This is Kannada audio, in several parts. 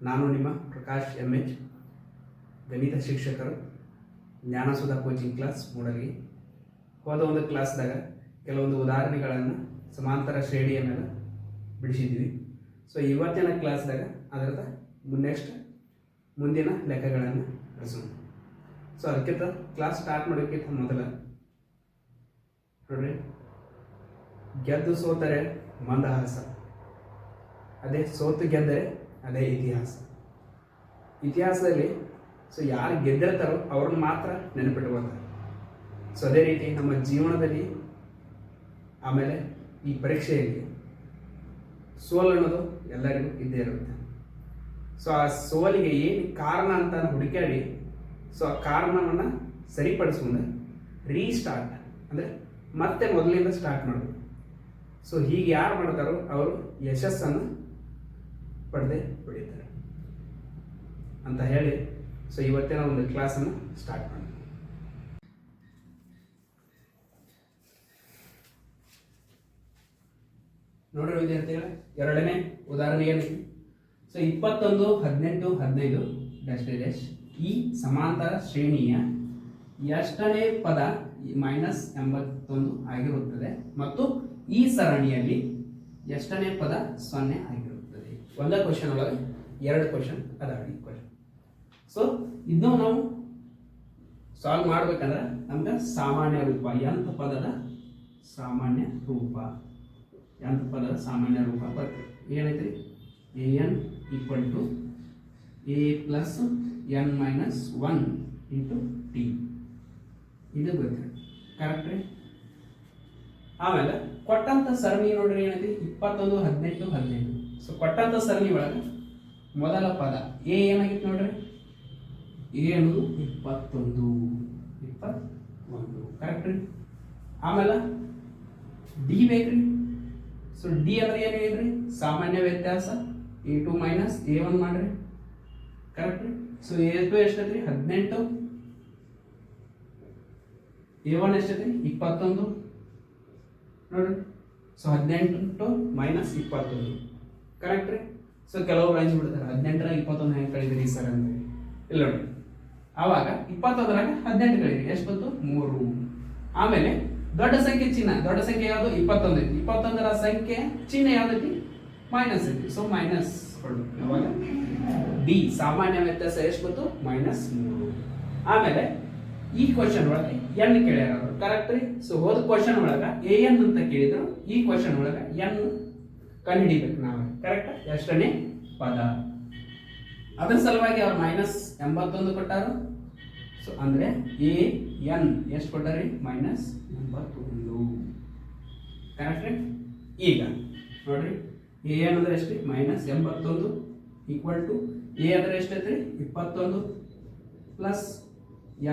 ನಾನು ನಿಮ್ಮ ಪ್ರಕಾಶ್ MH, ಗಣಿತ ಶಿಕ್ಷಕರು, ಜ್ಞಾನಸುಧಾ ಕೋಚಿಂಗ್ ಕ್ಲಾಸ್ ಮೂಡಲ್ಗಿ. ಹೋದ ಒಂದು ಕ್ಲಾಸ್ದಾಗ ಕೆಲವೊಂದು ಉದಾಹರಣೆಗಳನ್ನು ಸಮಾಂತರ ಶ್ರೇಣಿಯ ಮೇಲೆ ಬಿಡಿಸಿದ್ವಿ. ಸೊ ಇವತ್ತಿನ ಕ್ಲಾಸ್ದಾಗ ಅದರದ ಮುಂದಿನ ಲೆಕ್ಕಗಳನ್ನು ಬಿಡಿಸೋಣ. ಸೊ ಅದಕ್ಕಿಂತ ಕ್ಲಾಸ್ ಸ್ಟಾರ್ಟ್ ಮಾಡೋಕ್ಕಿಂತ ಮೊದಲ ನೋಡ್ರಿ, ಗೆದ್ದು ಸೋತರೆ ಮಂದಹಾಸ, ಅದೇ ಸೋತು ಗೆದ್ದರೆ ಅದೇ ಇತಿಹಾಸ. ಇತಿಹಾಸದಲ್ಲಿ ಸೊ ಯಾರು ಗೆದ್ದಿರ್ತಾರೋ ಅವ್ರನ್ನ ಮಾತ್ರ ನೆನಪಿಟ್ಕೊಳ್ತಾರೆ. ಸೊ ಅದೇ ರೀತಿ ನಮ್ಮ ಜೀವನದಲ್ಲಿ ಆಮೇಲೆ ಈ ಪರೀಕ್ಷೆಯಲ್ಲಿ ಸೋಲು ಅನ್ನೋದು ಎಲ್ಲರಿಗೂ ಇದ್ದೇ ಇರುತ್ತೆ. ಸೊ ಆ ಸೋಲಿಗೆ ಏನು ಕಾರಣ ಅಂತ ಹುಡುಕಾಡಿ ಸೊ ಆ ಕಾರಣವನ್ನು ಸರಿಪಡಿಸ್ಕೊಂಡು ರೀಸ್ಟಾರ್ಟ್ ಅಂದರೆ ಮತ್ತೆ ಮೊದಲಿಂದ ಸ್ಟಾರ್ಟ್ ಮಾಡೋದು. ಸೊ ಹೀಗೆ ಯಾರು ಮಾಡ್ತಾರೋ ಅವರು ಯಶಸ್ಸನ್ನು ಪಡೆದೇ ಪಡೀತಾರೆ ಅಂತ ಹೇಳಿ ಸೊ ಇವತ್ತಿನ ಒಂದು ಕ್ಲಾಸನ್ನು ಸ್ಟಾರ್ಟ್ ಮಾಡೋಣ. ನೋಡ್ರಿ ವಿದ್ಯಾರ್ಥಿಗಳ, ಎರಡನೇ ಉದಾಹರಣೆ ಏನಿದೆ? ಸೊ 21, 18, 15 ಡ್ಯಾಶ್ ಈ ಸಮಾಂತರ ಶ್ರೇಣಿಯ ಎಷ್ಟನೇ ಪದ -81 ಆಗಿರುತ್ತದೆ ಮತ್ತು ಈ ಸರಣಿಯಲ್ಲಿ ಎಷ್ಟನೇ ಪದ 0 ಆಗಿರುತ್ತದೆ. ಒಂದೇ ಕ್ವಶನ್ ಒಳಗೆ ಎರಡು ಕ್ವಶನ್ ಅದಾವ. ಈ ಕ್ವಶನ್ ಸೊ ಇದು ನಾವು ಸಾಲ್ವ್ ಮಾಡ್ಬೇಕಂದ್ರೆ ನಮ್ಗೆ ಸಾಮಾನ್ಯ ರೂಪ, ಎಂಥ ಪದದ ಸಾಮಾನ್ಯ ರೂಪ ಬರ್ತದೆ. ಏನೈತ್ರಿ? an = a + n - 1 × t. ಇದು ಬರ್ತದೆ. ಕರೆಕ್ಟ್ ರೀ? ಆಮೇಲೆ ಕೊಟ್ಟಂತ ಸರಣಿ ನೋಡ್ರಿ ಏನೈತಿ? 21, 18, 15. ಸೊ ಕೊಟ್ಟಂತ ಸರಣಿ ಒಳಗೆ ಮೊದಲ ಪದ ಎ ಏನಾಗಿತ್ತು ನೋಡ್ರಿ? ಎ ಅನ್ನೋದು 21. ಕರೆಕ್ಟ್ ರೀ? ಆಮೇಲೆ ಡಿ ಬೇಕ್ರಿ. ಸೊ ಡಿ ಅಂದ್ರೆ ಏನು ಹೇಳ್ರಿ? ಸಾಮಾನ್ಯ ವ್ಯತ್ಯಾಸ a2 - a1 ಮಾಡ್ರಿ. ಕರೆಕ್ಟ್ ರೀ? ಸೊ a2 ಎಷ್ಟೈತ್ರಿ? 18. a1 ಎಷ್ಟೈತ್ರಿ? 21 ನೋಡ್ರಿ. ಸೊ 18 - 21. ಕರೆಕ್ಟ್ ರೀ? ಸೊ ಕೆಲವರು ಅಂಜಿ ಬಿಡ್ತಾರೆ, 18ರಾಗ 21 ಹೆಂಗೆ ಕಳಿದ್ರಿ ಸರ್ ಅಂತ. ಇಲ್ಲ ನೋಡಿ, ಆವಾಗ 21ರಾಗ 18 ಕಳಿದ್ರಿ, ಎಷ್ಟು ಬಂತು? 3. ಆಮೇಲೆ ದೊಡ್ಡ ಸಂಖ್ಯೆ ಚಿಹ್ನೆ, ದೊಡ್ಡ ಸಂಖ್ಯೆ ಯಾವುದು? 21 ಐತಿ. 21ರ ಸಂಖ್ಯೆ ಚಿಹ್ನೆ ಯಾವ್ದೈತಿ? ಮೈನಸ್ ಐತಿ. ಸೊ ಮೈನಸ್ ಕೊಡು. ಅವಾಗ ಡಿ ಸಾಮಾನ್ಯ ವ್ಯತ್ಯಾಸ ಎಷ್ಟು ಬಂತು? -3. ಆಮೇಲೆ ಈ ಕ್ವಶನ್ ಒಳಗೆ ಎನ್ ಕೇಳ್ಯಾರ ಅವರು. ಕರೆಕ್ಟ್ ರೀ? ಸೊ ಹೋದ ಕ್ವಶನ್ ಒಳಗ an ಅಂತ ಕೇಳಿದ್ರು, ಈ ಕ್ವಶನ್ ಒಳಗ n ಕಂಡುಹಿಡಿಬೇಕು ನಾವು. ಕರೆಕ್ಟ್? ಎಷ್ಟನೇ ಪದ. ಅದರ ಸಲುವಾಗಿ ಅವ್ರು -81 ಕೊಟ್ಟಾರು. ಸೊ ಅಂದ್ರೆ an ಎಷ್ಟು ಕೊಟ್ಟಾರಿ? -81. ಕರೆಕ್ಟ್ ರೀ? ಈಗ ನೋಡ್ರಿ, an ಅಂದ್ರೆ ಎಷ್ಟು? -81 = a ಅಂದ್ರೆ ಎಷ್ಟೈತ್ರಿ? 21 ಪ್ಲಸ್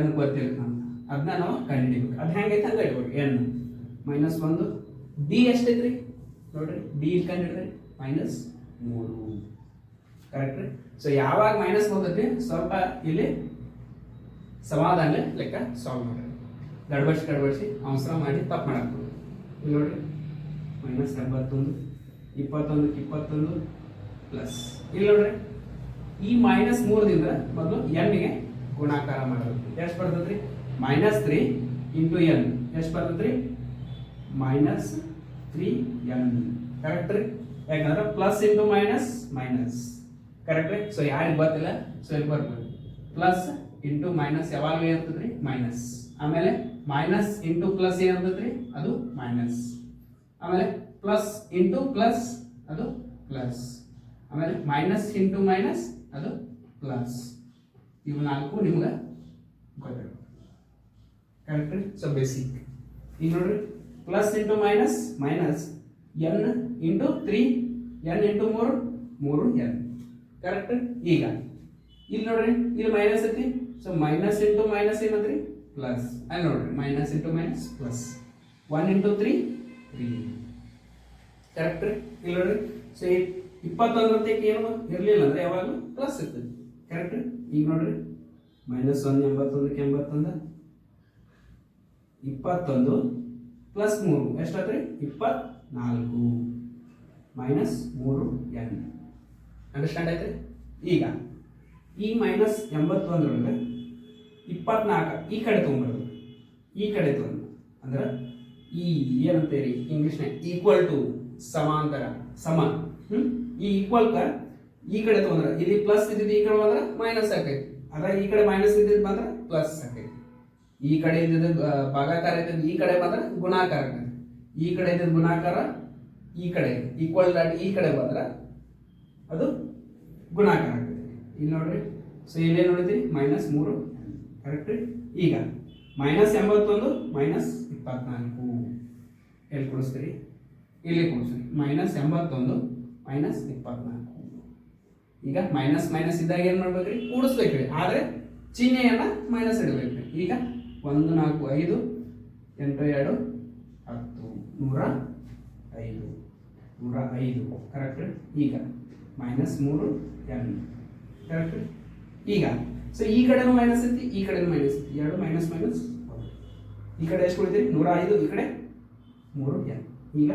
n ಗೊತ್ತಿಲ್ಲ ನಮ್ಗೆ, ಅದನ್ನ ನಾವು ಕಂಡುಹಿಡಿಬೇಕು. ಅದು ಹೆಂಗೈತೆ ಹಂಗೆ ಇಟ್ಕೊಡಿ. n -1. ಡಿ ಎಷ್ಟೈತ್ರಿ ನೋಡ್ರಿ? ಡಿ ಕಂಡುಹಿಡಿದ್ರಿ -3. ಕರೆಕ್ಟ್ ರೀ? ಸೊ ಯಾವಾಗ ಮೈನಸ್ ಹೋಗ್ತೈತಿ ಸ್ವಲ್ಪ ಇಲ್ಲಿ ಸಮಾಧಾನ ಲೆಕ್ಕ ಸಾಲ್ವ್ ಮಾಡ್ರಿ. ಗಡ್ಬಡಿಸಿ ಅವಸರ ಮಾಡಿ ತಪ್ಪು ಮಾಡಬೇಕು. ಇಲ್ಲಿ ನೋಡ್ರಿ, -81 21ಕ್ಕೆ 21 ಪ್ಲಸ್ ಇಲ್ಲಿ ನೋಡ್ರಿ, ಈ -3ದಿಂದ ಮೊದಲು n-ಗೆ ಗುಣಾಕಾರ ಮಾಡಬೇಕು. ಎಷ್ಟು ಬರ್ತದ್ರಿ? -3 × n ಎಷ್ಟು ಬರ್ತದ್ರಿ? -3n. ಕರೆಕ್ಟ್ ರೀ? ಯಾಕಂದ್ರೆ ಪ್ಲಸ್ ಇಂಟು ಮೈನಸ್. ಕರೆಕ್ಟ್ ರೀ? ಸೊ ಯಾರಿಗೆ ಗೊತ್ತಿಲ್ಲ ಸೊ ಇಲ್ಲಿ ಬರ್ಬೋದು. ಪ್ಲಸ್ ಇಂಟು ಮೈನಸ್ ಯಾವಾಗಲೂ ಏನಿರ್ತದ್ರಿ? ಮೈನಸ್. ಆಮೇಲೆ ಮೈನಸ್ ಇಂಟು ಪ್ಲಸ್ ಏನಿರ್ತದ್ರಿ? ಅದು ಮೈನಸ್. ಆಮೇಲೆ ಪ್ಲಸ್ ಇಂಟು ಪ್ಲಸ್ ಅದು ಪ್ಲಸ್. ಆಮೇಲೆ ಮೈನಸ್ ಇಂಟು ಮೈನಸ್ ಅದು ಪ್ಲಸ್. ಇವು ನಾಲ್ಕು ನಿಮ್ಗೆ ಗೊತ್ತಿರಬೇಕು. ಕರೆಕ್ಟ್ ರೀ? So basic. ಈಗ ನೋಡ್ರಿ, plus into minus n into 3, n into 3, 3n. Correct? ಈಗ ಇಲ್ಲಿ ನೋಡ್ರಿ, ಇಲ್ಲಿ ಮೈನಸ್ ಐತಿ. ಸೊ ಮೈನಸ್ ಇಂಟು ಮೈನಸ್ ಏನಂದ್ರಿ? ಪ್ಲಸ್. ಅಲ್ಲಿ ನೋಡ್ರಿ, minus into minus plus. 1 into 3, 3. Correct ರೀ? ಇಲ್ಲಿ ನೋಡ್ರಿ, ಸೊ 21 ಅಂತ ಏನು ಇರಲಿಲ್ಲ ಅಂದ್ರೆ ಯಾವಾಗಲೂ ಪ್ಲಸ್ ಇರ್ತದೆ. ಕರೆಕ್ಟ್ ರೀ? ಈಗ ನೋಡ್ರಿ, -1 81ಕ್ಕೆ 81, 21 ಪ್ಲಸ್ 3 ಎಷ್ಟಾದ್ರಿ? 24 -3n. ಅಂಡರ್ಸ್ಟ್ಯಾಂಡ್ ಆಯ್ತು? ಈಗ ಈ ಮೈನಸ್ 81 24 ಈ ಕಡೆ ತೊಗೊಂಬರೋದು, ಈ ಕಡೆ ತೊಗೊಂಡು ಅಂದ್ರೆ ಈ ಏನಂತೀರಿ ಇಂಗ್ಲೀಷ್ನಾಗ ಈಕ್ವಲ್ ಟು ಸಮಾಂತರ ಸಮ. ಈ ಈಕ್ವಲ್ ಈ ಕಡೆ ತೊಗೊಂಡ್ರೆ ಇಲ್ಲಿ ಪ್ಲಸ್ ಇದ್ದಿದ್ದು ಈ ಕಡೆ ಬಂದ್ರೆ ಮೈನಸ್ ಆಕೈತಿ, ಅದ್ರ ಈ ಕಡೆ ಮೈನಸ್ ಇದ್ದಿದ್ದು ಬಂದ್ರೆ ಪ್ಲಸ್ ಆಕೈತಿ. ಈ ಕಡೆ ಇದ್ದಿದ್ದು ಭಾಗಾಕಾರ ಇದ್ದಿದ್ದು ಈ ಕಡೆ ಬಂದ್ರೆ ಗುಣಾಕಾರ ಆಕೈತಿ, ಈ ಕಡೆ ಇದ್ದಿದ್ದು ಗುಣಾಕಾರ ಈ ಕಡೆ ಈಕ್ವಲ್ ದಾಟ್ ಈ ಕಡೆ ಬಂದ್ರೆ ಅದು ಗುಣಾಕಾರ ಆಗ್ತದೆ. ಇಲ್ಲಿ ನೋಡ್ರಿ, ಸೊ ಇಲ್ಲೇ ನೋಡಿದ್ರಿ -3 ಕರೆಕ್ಟ್. ಈಗ -81 -24 ಎಲ್ಲಿ ಕೊಡಿಸ್ತೀರಿ? ಇಲ್ಲಿ ಕೊಡಿಸ್ರಿ. -81 -24. ಈಗ ಮೈನಸ್ ಮೈನಸ್ ಇದ್ದಾಗ ಏನ್ ಮಾಡ್ಬೇಕ್ರಿ? ಕೂಡಿಸ್ಬೇಕ್ರಿ, ಆದ್ರೆ ಚಿಹ್ನೆಯನ್ನ ಮೈನಸ್ ಇಡಬೇಕ್ರಿ. ಈಗ 1 4 5 8 2 10 105 105 ಕರೆಕ್ಟ್. ಈಗ -3 n ಕರೆಕ್ಟ್. ಈಗ ಸೊ ಈ ಕಡೆನೂ ಮೈನಸ್ ಐತಿ, ಈ ಕಡೆನೂ ಮೈನಸ್ ಐತಿ, ಎರಡು ಮೈನಸ್ ಮೈನಸ್ ಈ ಕಡೆ ಎಷ್ಟು ಉಳಿತೀರಿ? 105, ಈ ಕಡೆ 3 n. ಈಗ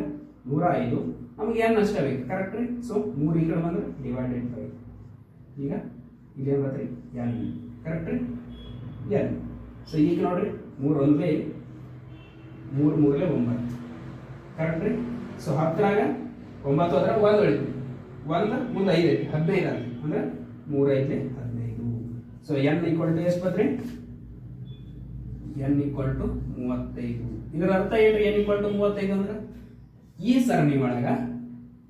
105 ನಮಗೆ n ಅಷ್ಟೇ ಬೇಕು ಕರೆಕ್ಟ್ ರೀ. ಸೊ 3 ಈ ಕಡೆ ಬಂದ್ರೆ ಡಿವೈಡೆಡ್ ಬೈ, ಈಗ ಇಲ್ಲಿ ಏನು ಬರ್ತರಿ? n ಕರೆಕ್ಟ್ ರೀ, n. ಸೊ ಈಗ ನೋಡ್ರಿ 3 ಒಂದೇ 3 3 9 ಕರೆಕ್ಟ್ ರೀ. ಸೊ 10ರಾಗ 9 ಹೋದ್ರೆ 1 ಉಳಿತು, 1 ಮುಂದೆ 5 ಐತಿ, 15 ಅಂತ ಅಂದ್ರೆ 3 5 15. ಸೊ n ಈಕ್ವಲ್ ಟು ಎಷ್ಟು ಬಂದ್ರಿ? n equal to 35. ಇದರ ಅರ್ಥ ಏನ್ರಿ? n ಈಕ್ವಲ್ ಟು 35 ಅಂದ್ರೆ ಈ ಸರಣಿ ಒಳಗ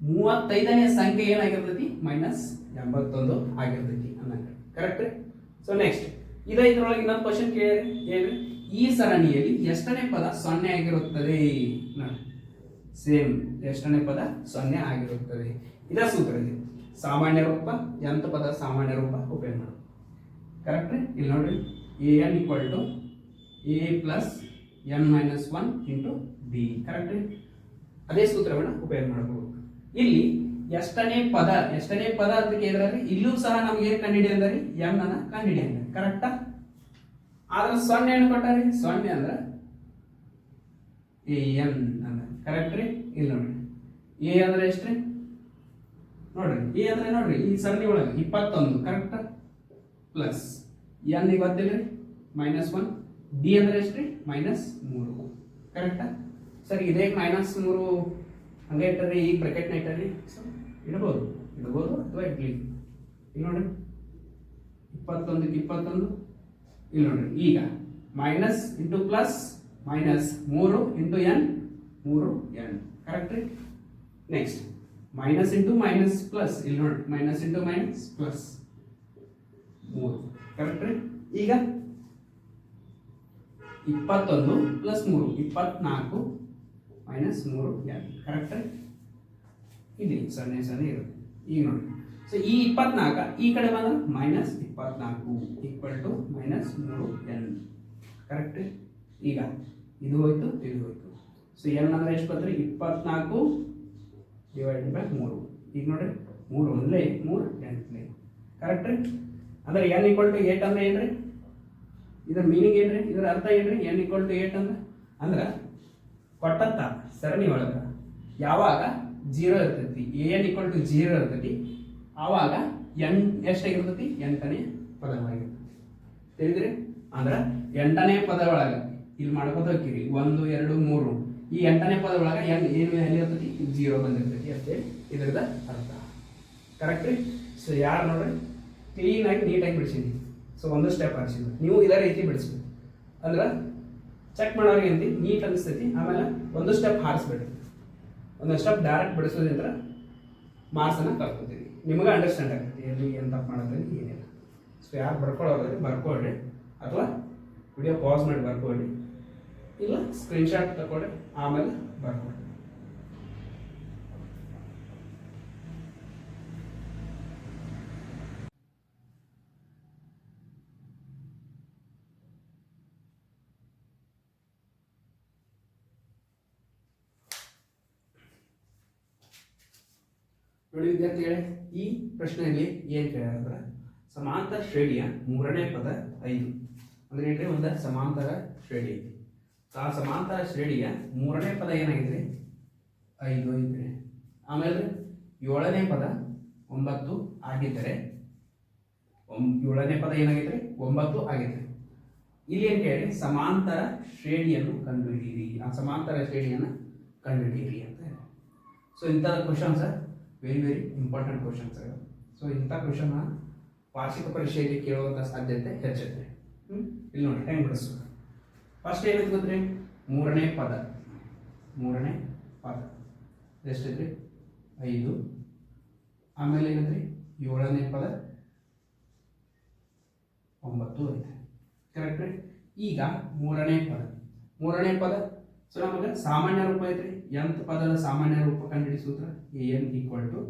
35ನೇ ಸಂಖ್ಯೆ ಏನಾಗಿರ್ತೈತಿ? -81 ಆಗಿರ್ತೈತಿ ಅನ್ನಂಗ ಕರೆಕ್ಟ್. ಸೊ ನೆಕ್ಸ್ಟ್ ಇದ್ರೊಳಗೆ ಇನ್ನೊಂದು ಕ್ವಶನ್ ಕೇಳಿ, ಏನ್ರಿ? ಈ ಸರಣಿಯಲ್ಲಿ ಎಷ್ಟನೇ ಪದ 0 ಆಗಿರುತ್ತದೆ? ನೋಡಿ, ಸೇಮ್ ಎಷ್ಟನೇ ಪದ 0 ಆಗಿರುತ್ತದೆ. ಇದ ಸೂತ್ರ ಇದೆ. ಸಾಮಾನ್ಯ ರೂಪ ಎಂತ ಪದ ಸಾಮಾನ್ಯ ರೂಪ ಉಪಯೋಗ ಮಾಡೋದು ಕರೆಕ್ಟ್. ಇಲ್ಲಿ ನೋಡ್ರಿ, an equal to a plus n minus 1 into b correct. ಅದೇ ಸೂತ್ರವನ್ನು ಉಪಯೋಗ ಮಾಡಬಹುದು. ಇಲ್ಲಿ ಎಷ್ಟನೇ ಪದ ಅಂತ ಕೇಳಿದ್ರೆ ಇಲ್ಲೂ ಸಹ ನಮ್ಗೆ ಏನು ಕಂಡಿಡಿ ಅಂದ್ರೆ m ಅನ್ನ ಕಂಡಿಡಿ ಅಂದ್ರೆ ಕರೆಕ್ಟಾ. ಆದ್ರೆ 0 ಏನು ಕೊಟ್ಟಾರಿ? 0 ಅಂದ್ರೆ an ಅಂದ್ರೆ ಕರೆಕ್ಟ್ ರೀ. ಇಲ್ಲಿ ನೋಡ್ರಿ, a ಅಂದ್ರೆ ಎಷ್ಟ್ರಿ? ನೋಡ್ರಿ a ಅಂದ್ರೆ ನೋಡ್ರಿ ಈ ಸರಣಿ ಒಳಗೆ 21 ಕರೆಕ್ಟ್ ಪ್ಲಸ್ n ಗೊತ್ತಿಲ್ಲ -1, d ಅಂದ್ರೆ ಎಷ್ಟ್ರಿ? -3 ಕರೆಕ್ಟಾ. ಸರಿ, ಇದೇ -3 ಹಂಗೆ ಇಟ್ಟರಿ, ಈಗ ಬ್ರಾಕೆಟ್ನ ಇಟ್ಟರಿ, ಇಡಬಹುದು ಅಥವಾ ಇಡ್ಲಿ. ಈಗ ನೋಡ್ರಿ 21ಕ್ಕೆ 21, ಇಲ್ಲಿ ನೋಡ್ರಿ ಈಗ minus into plus -3 into n 3n correct ರೀ. Next minus into minus plus, ಇಲ್ಲಿ ನೋಡಿ minus into minus plus 3 correct ರೀ. ಈಗ 21 ಪ್ಲಸ್ 3 24 -3n ಕರೆಕ್ಟ್. ಇಲ್ಲಿ 0 0 ಇರುತ್ತೆ. ಈಗ ನೋಡಿ, ಸೊ ಈ 24 ಈ ಕಡೆ ಬಂದ್ರೆ -24 ಈಕ್ವಲ್ ಟು -3n ಕರೆಕ್ಟ್. ಈಗ ಇದು ಹೋಯ್ತು, ಇದು ಹೋಯ್ತು. ಸೊ n ಅಂದ್ರೆ ಎಷ್ಟು ಬಂದ್ರೆ 24 ಡಿವೈಡೆಡ್ ಬೈ 3. ಈಗ ನೋಡ್ರಿ 3 ಒಂದ್ಲೇ 3 ಎಂಟ್ಲೇ ಕರೆಕ್ಟ್. ಅಂದ್ರೆ n ಈಕ್ವಲ್ ಟು 8 ಅಂದ್ರೆ ಏನ್ರಿ? ಇದರ ಮೀನಿಂಗ್ ಏನ್ರಿ? ಇದರ ಅರ್ಥ ಏನ್ರಿ? n ಈಕ್ವಲ್ ಟು 8 ಅಂದ್ರೆ ಕೊಟ್ಟಂತ ಸರಣಿ ಒಳಗ ಯಾವಾಗ 0 ಇರ್ತೈತಿ, an ಈಕ್ವಲ್ ಟು 0 ಇರ್ತೈತಿ, ಆವಾಗ n ಎಷ್ಟಾಗಿರ್ತೈತಿ? 8ನೇ ಪದವಾಗಿರ್ತೈತಿ. ತಿಳಿದ್ರಿ? ಅಂದ್ರೆ 8ನೇ ಪದ ಒಳಗ ಇಲ್ಲಿ ಮಾಡ್ಕೋತ ಹೋಗ್ತೀರಿ 1 2 3, ಈ 8ನೇ ಪದ ಒಳಗ n ಏನು ಎಲ್ಲಿ ಇರ್ತೈತಿ? 0 ಬಂದಿರ್ತೈತಿ ಅಂತೇಳಿ ಇದರದ ಅರ್ಥ ಕರೆಕ್ಟ್ ರೀ. ಸೊ ಯಾರು ನೋಡ್ರಿ ಕ್ಲೀನ್ ಆಗಿ ನೀಟಾಗಿ ಬಿಡಿಸಿದ್ವಿ. ಸೊ ಒಂದು ಸ್ಟೆಪ್ ಹಾರಿಸಿದ್ವಿ, ನೀವು ಇದೇ ರೀತಿ ಬಿಡಿಸ್ಬೇಕು ಅಂದ್ರೆ ಚೆಕ್ ಮಾಡೋರಿಗೆ ಅಂತ ನೀಟ್ ಅನಿಸ್ತೈತಿ. ಆಮೇಲೆ ಒಂದು ಸ್ಟೆಪ್ ಹಾರಿಸ್ಬೇಡ್ರಿ, ಒಂದು ಸ್ಟೆಪ್ ಡೈರೆಕ್ಟ್ ಬಿಡಿಸೋದ್ರಿಂದ ಮಾರ್ಕ್ಸನ್ನು ಕಳ್ಕೊತೀವಿ. ನಿಮಗೆ ಅಂಡರ್ಸ್ಟ್ಯಾಂಡ್ ಆಗ್ತೈತಿ ಎಲ್ಲಿ ಏನು ತಪ್ಪು ಮಾಡೋದ್ರಲ್ಲಿ ಏನಿಲ್ಲ. ಸೊ ಯಾರು ಬರ್ಕೊಳ್ಳೋದ್ರೆ ಬರ್ಕೊಳ್ರಿ, ಅಥವಾ ವಿಡಿಯೋ ಪಾಸ್ ಮಾಡಿ ಬರ್ಕೊಳ್ರಿ, ಇಲ್ಲ ಸ್ಕ್ರೀನ್ಶಾಟ್ ತಗೊಳ್ರಿ, ಆಮೇಲೆ ಬರ್ಕೊಳ್ರಿ. ನೋಡಿ ವಿದ್ಯಾರ್ಥಿಗಳೇ, ಈ ಪ್ರಶ್ನೆಯಲ್ಲಿ ಏನು ಕೇಳಿದ್ರೆ ಸಮಾಂತರ ಶ್ರೇಣಿಯ 3ನೇ ಪದ 5 ಅಂದ್ರೆ ಏನ್ರಿ? ಒಂದು ಸಮಾಂತರ ಶ್ರೇಣಿ ಐತಿ. ಆ ಸಮಾಂತರ ಶ್ರೇಣಿಯ 3ನೇ ಪದ ಏನಾಗಿದೆ? 5 ಐತ್ರಿ. ಆಮೇಲೆ 7ನೇ ಪದ 9 ಆಗಿದ್ದರೆ ಏಳನೇ ಪದ ಏನಾಗೈತೆ 9 ಆಗೈತೆ. ಇಲ್ಲಿ ಏನು ಕೇಳಿ ಸಮಾಂತರ ಶ್ರೇಣಿಯನ್ನು ಕಂಡುಹಿಡಿಯಿರಿ, ಆ ಸಮಾಂತರ ಶ್ರೇಣಿಯನ್ನು ಕಂಡುಹಿಡಿಯಿರಿ ಅಂತ ಹೇಳಿ. ಸೊ ಇಂಥ questions very very important questions. So ಇಂಥ ಕ್ವಶನ್ ವಾರ್ಷಿಕ ಪರೀಕ್ಷೆಯಲ್ಲಿ ಕೇಳುವಂಥ ಸಾಧ್ಯತೆ ಹೆಚ್ಚೈತೆ. ಇಲ್ಲಿ ನೋಡಿ ಹೆಂಗೆ ಬಿಡಿಸೋದು. ಫಸ್ಟ್ ಏನೈತೆ ಗೊತ್ತ್ರಿ, ಮೂರನೇ ಪದ ಎಷ್ಟೈತ್ರಿ 5. ಆಮೇಲೆ ಏನೈತ್ರಿ ಏಳನೇ ಪದ 9 ಐತೆ. ಕರೆಕ್ಟ್ ರೀ. ಈಗ ಮೂರನೇ ಪದ ಸೊ ನಮಗೆ ಸಾಮಾನ್ಯ ರೂಪ ಐತ್ರಿ. nth ಪದದ ಸಾಮಾನ್ಯ ರೂಪ ಕಂಡುಹಿಡಿ ಸೂತ್ರ an equal to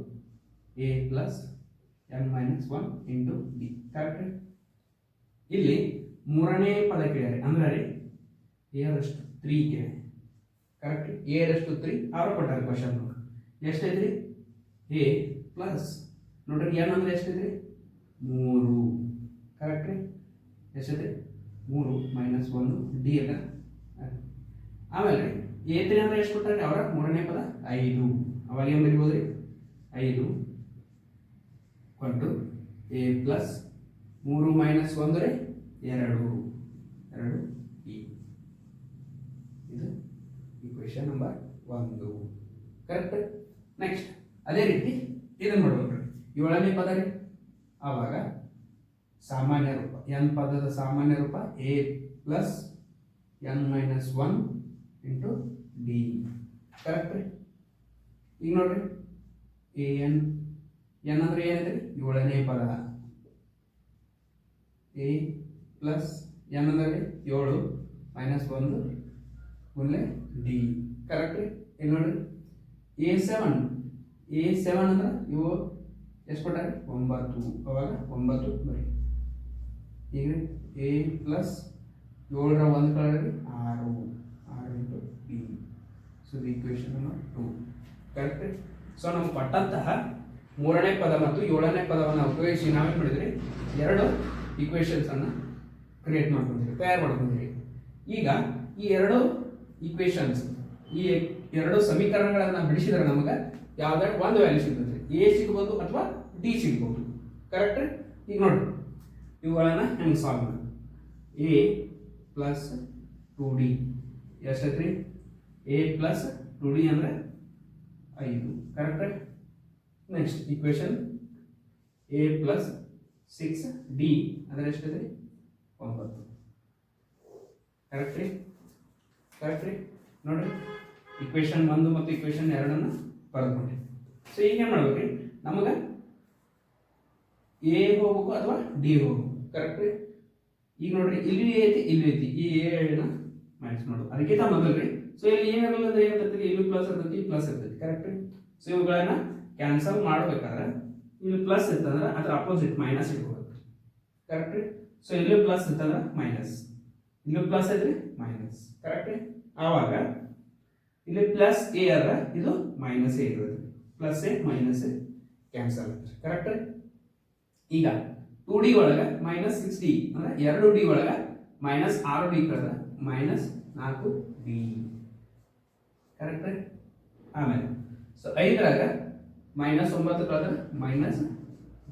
a plus n minus 1 into b. Correct ರೀ. ಇಲ್ಲಿ ಮೂರನೇ ಪದ ಕೇಳಿದ್ರೆ ಅಂದ್ರೆ ರೀ a ರಷ್ಟು 3 ಕೇಳಿ. ಕರೆಕ್ಟ್ ರೀ. a ರಷ್ಟು 3 ಆರು ಕೊಟ್ಟಾರೆ ಕ್ವಶನ್. ಎಷ್ಟೈತ್ರಿ a ಪ್ಲಸ್ ನೋಡ್ರಿ n ಅಂದ್ರೆ ಎಷ್ಟೈತ್ರಿ 3. ಕರೆಕ್ಟ್ ರೀ. ಎಷ್ಟೈತಿ 3 ಮೈನಸ್ 1 ಡಿ ಅಲ್ಲ. ಆಮೇಲೆ a3 ಅಂದ್ರೆ ಎಷ್ಟು ಕೊಟ್ಟಾರೆ ಅವರ ಮೂರನೇ ಪದ 5. ಅವಾಗ ಏನು ಬರಿಬೋದ್ರಿ 5 ಕೊಟ್ಟು a ಪ್ಲಸ್ 3 ಮೈನಸ್ 1 ರೀ 2 e. ಇದು ಇಕ್ವೇಶನ್ ನಂಬರ್ 1. ಕರೆಕ್ಟ್. ನೆಕ್ಸ್ಟ್ ಅದೇ ರೀತಿ ಇದನ್ನು ಮಾಡ್ಬೇಕು. ಏಳನೇ ಪದ ರೀ, ಆವಾಗ ಸಾಮಾನ್ಯ ರೂಪ n ಪದದ ಸಾಮಾನ್ಯ ರೂಪ a plus n minus 1 into D. Correct ರೀ. ಈಗ ನೋಡ್ರಿ an ಅಂದ್ರೆ ಏನೈತ್ರಿ ಏಳನೇ ಪದ a ಪ್ಲಸ್ n ಅಂದ್ರೆ 7 ಮೈನಸ್ 1 ಗುಂಡ್ಲೆ ಡಿ. ಕರೆಕ್ಟ್ ರೀ. ಈಗ ನೋಡ್ರಿ a7 ಅಂದ್ರೆ ಇವು ಎಷ್ಟು ಕೊಟ್ಟಾರೆ 9. ಅವಾಗ 9 ಬರೀ. ಈಗ a ಪ್ಲಸ್ 7ರ 1 ಕಳೆದ್ರಿ 6 into B. So the equation number 2. Correct. So ನಮ್ಗೆ ಕೊಟ್ಟಂತಹ ಮೂರನೇ ಪದ ಮತ್ತು ಏಳನೇ ಪದವನ್ನು ಉಪಯೋಗಿಸಿ ನಾವೇನು ಮಾಡಿದ್ರಿ ಎರಡು ಇಕ್ವೇಶನ್ಸ್ ಅನ್ನು ಕ್ರಿಯೇಟ್ ಮಾಡ್ಕೊಂಡಿರಿ, ತಯಾರು ಮಾಡ್ಕೊಂಡಿರಿ. ಈಗ ಈ ಎರಡು ಇಕ್ವೇಶನ್ಸ್, ಈ ಎರಡು ಸಮೀಕರಣಗಳನ್ನು ಬಿಡಿಸಿದ್ರೆ ನಮಗೆ ಯಾವ್ದಾದ್ರು ಒಂದು ವ್ಯಾಲ್ಯೂ ಸಿಗ್ತದೆ. ಎ ಸಿಗ್ಬೋದು ಅಥವಾ ಡಿ ಸಿಗ್ಬೋದು. ಕರೆಕ್ಟ್. ಈಗ ನೋಡ್ರಿ ಇವುಗಳನ್ನು ಹೆಂಗೆ ಸಾಲ್ವ್ ಮಾಡಿ. ಎ ಪ್ಲಸ್ 2d ಎಷ್ಟೈತ್ರಿ a ಪ್ಲಸ್ 2d ಅಂದರೆ 5. Correct. Next equation a plus 6d ಅಂದರೆ ಎಷ್ಟೈತ್ರಿ 9. ಕರೆಕ್ಟ್ ರೀ. ನೋಡ್ರಿ ಇಕ್ವೇಶನ್ 1 ಮತ್ತು ಇಕ್ವೇಶನ್ 2 ಬರೆದ್ಕೊಂಡ್ರಿ. ಸೊ ಈಗ ಏನು ಮಾಡ್ಬೇಕ್ರಿ, ನಮಗೆ ಎ ಹೋಗ್ಬೇಕು ಅಥವಾ ಡಿ ಹೋಗ್ಬೇಕು. ಕರೆಕ್ಟ್ ರೀ. ಈಗ ನೋಡ್ರಿ ಇಲ್ಲಿ ಐತಿ ಈ ಎನ ಮೈನಸ್ ಮಾಡೋದು ಅದಕ್ಕಿಂತ ಮೊದಲು ರೀ. ಸೊ ಇಲ್ಲಿ ಏನಾಗಲ್ಲ ಅಂದ್ರೆ ಏನಾಗ್ತೈತಿ, ಇಲ್ಲಿ ಪ್ಲಸ್ ಇರ್ತೈತಿ ಪ್ಲಸ್ ಇರ್ತೈತಿ. ಕರೆಕ್ಟ್ ರೀ. ಸೊ ಇವುಗಳನ್ನ ಕ್ಯಾನ್ಸಲ್ ಮಾಡಬೇಕಾದ್ರೆ ಇಲ್ಲಿ ಪ್ಲಸ್ ಇರ್ತಂದ್ರೆ ಅದ್ರ ಅಪೋಸಿಟ್ ಮೈನಸ್ ಇಟ್ಕೋಬೇಕು. ಕರೆಕ್ಟ್ ರೀ. ಸೊ ಇಲ್ಲಿ ಪ್ಲಸ್ ಇರ್ತಂದ್ರೆ ಮೈನಸ್, ಇಲ್ಲಿ ಪ್ಲಸ್ ಐತ್ರಿ ಮೈನಸ್. ಕರೆಕ್ಟ್ ರೀ. ಆವಾಗ ಇಲ್ಲಿ ಪ್ಲಸ್ ಎ ಅದ ಇದು ಮೈನಸ್ ಎ ಇರ್ತದೆ. Plus A minus A cancel ಆಗ್ತದೆ. ಕರೆಕ್ಟ್ ರೀ. ಈಗ 2d ಒಳಗೆ ಮೈನಸ್ 6d ಅಂದ್ರೆ 2d ಒಳಗೆ ಮೈನಸ್ 6d ಕಳೆದ ಮೈನಸ್ 4d. ಕರೆಕ್ಟ್. ಆಮೇಲೆ ಸೊ 5ರಾಗ ಮೈನಸ್ 9 ಕಳೆದ ಮೈನಸ್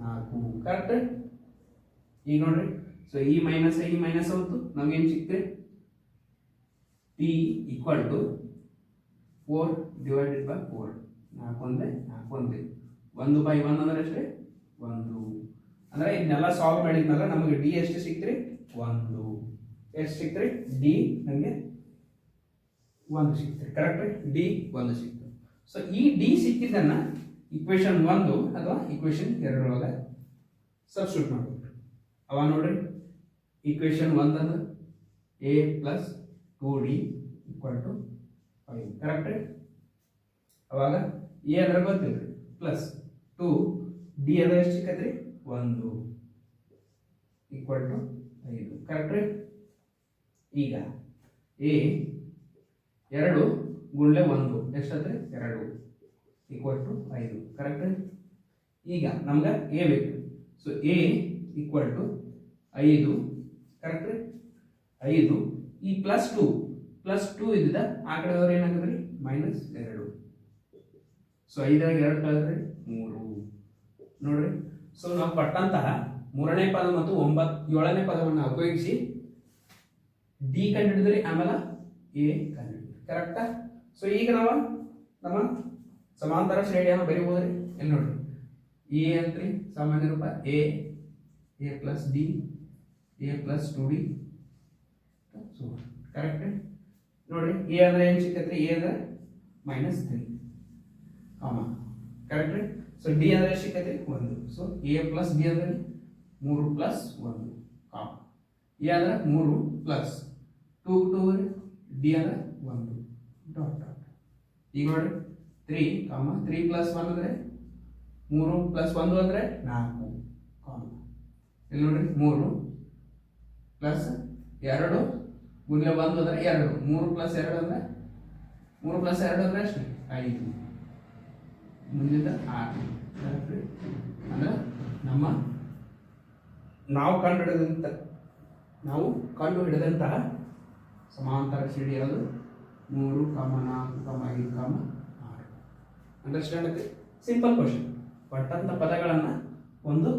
4. ಕರೆಕ್ಟ್. ಈಗ ನೋಡ್ರಿ ಸೊ ಈ ಮೈನಸ್ ಹೊತ್ತು ನಮ್ಗೇನು ಸಿಕ್ತೆ t equal to 4 divided by 4. 4 1/1 ಅಂದ್ರೆ ಎಷ್ಟೇ 1. ಅಂದ್ರೆ ಇದನ್ನೆಲ್ಲ ಸಾಲ್ವ್ ಮಾಡಿದ್ನಲ್ಲ ನಮಗೆ ಡಿ ಎಷ್ಟು ಸಿಕ್ತ್ರಿ 1. ಎಷ್ಟು ಸಿಕ್ತ್ರಿ ಡಿ ನಮಗೆ 1 ಸಿಕ್ತ್ರಿ. ಕರೆಕ್ಟ್. ಡಿ 1 ಸಿಕ್ತು. ಸೊ ಈ ಡಿ ಸಿಕ್ಕಿದ್ದನ್ನ ಇಕ್ವೇಶನ್ 1 ಅಥವಾ ಇಕ್ವೇಶನ್ 2 ಒಳಗೆ ಸಬ್ಸ್ಟಿಟ್ಯೂಟ್ ಮಾಡಬೇಕು. ಅವ ನೋಡ್ರಿ ಇಕ್ವೇಶನ್ 1 ಅನ್ನು a plus 2d equal to 5. Correct. ಅವಾಗ ಎ ಅಂದ್ರೆ ಗೊತ್ತಿಲ್ರಿ ಪ್ಲಸ್ 2 ಡಿ ಅಂದ್ರೆ ಎಷ್ಟು ಸಿಕ್ಕತ್ರಿ 1 ಈಕ್ವಲ್ ಟು 5. ಕರೆಕ್ಟ್. ಈಗ ಎ 2 ಗುಂಡ್ಲೆ 1 ಎಷ್ಟಾದ್ರೆ 2 ಈಕ್ವಲ್ ಟು 5. ಕರೆಕ್ಟ್. ಈಗ ನಮ್ಗೆ ಎ ಬೇಕು. So a equal to 5. Correct. 5 ಈ ಪ್ಲಸ್ 2 ಇದ್ದ ಆ ಕಡೆ ಅವ್ರು ಏನಾಗುತ್ತೆ ಮೈನಸ್ 2. ಸೊ 5ರಾಗ 2 ಕಳೆದ್ರೆ 3. ನೋಡ್ರಿ. ಸೊ ನಾವು ಪಟ್ಟಂತಹ ಮೂರನೇ ಪದ ಮತ್ತು 7ನೇ ಪದವನ್ನು ಉಪಯೋಗಿಸಿ ಡಿ ಕಂಡುಹಿಡಿದ್ರಿ, ಆಮೇಲೆ ಎ ಕಂಡುಹಿಡಿದ್ರಿ. ಕರೆಕ್ಟಾ? ಸೊ ಈಗ ನಾವು ನಮ್ಮ ಸಮಾಂತರ ಶ್ರೇಣಿಯನ್ನು ಬರೀಬೋದ್ರಿ. ಎಲ್ಲಿ ನೋಡ್ರಿ, ಎ ಅಂತ್ರಿ ಸಾಮಾನ್ಯ ರೂಪ A plus D A plus 2d. So correct ನೋಡ್ರಿ, ಎ ಅಂದ್ರೆ ಏನು ಸಿಕ್ಕತ್ರಿ? ಎ ಅಂದ್ರೆ -3 ಕಾಮ. ಕರೆಕ್ಟ್ ರೀ? ಸೊ ಡಿ ಅಂದ್ರೆ ಸಿಕ್ಕತ್ರಿ 1. ಸೊ ಎ ಪ್ಲಸ್ ಡಿ ಅಂದ್ರೆ 3 ಪ್ಲಸ್ 1 ಕಾಮ. ಎ ಅಂದ್ರೆ 3 ಪ್ಲಸ್ 2 2 ಡಿ ಅಂದ್ರೆ 1 ಡಾಟ್ ಡಾಟ್. ಈಗ ನೋಡ್ರಿ 3 ಕಾಮ 3 ಪ್ಲಸ್ 1 ಅಂದ್ರೆ 3 ಪ್ಲಸ್ 1 ಅಂದ್ರೆ 4 ಕಾಮ. ಇಲ್ಲಿ ನೋಡ್ರಿ 3 ಪ್ಲಸ್ 2 ಗುಣಿಲೆ 1 ಅಂದ್ರೆ 2. 3 ಪ್ಲಸ್ 2 ಅಂದ್ರೆ 3 ಪ್ಲಸ್ 2 ಅಂದ್ರೆ ಎಷ್ಟು? 5. ಮುಂದಿನ 6. ಅಂದ್ರೆ ನಾವು ಕಂಡು ಹಿಡಿದಂತಹ ಸಮಾಂತರ ಶ್ರೇಣಿ ಅದು 3, 4, 5, 6. ಅಂಡರ್ಸ್ಟ್ಯಾಂಡ್ ಆಗುತ್ತೆ? Simple question. ಕೊಟ್ಟಂತ ಪದಗಳನ್ನು ಒಂದು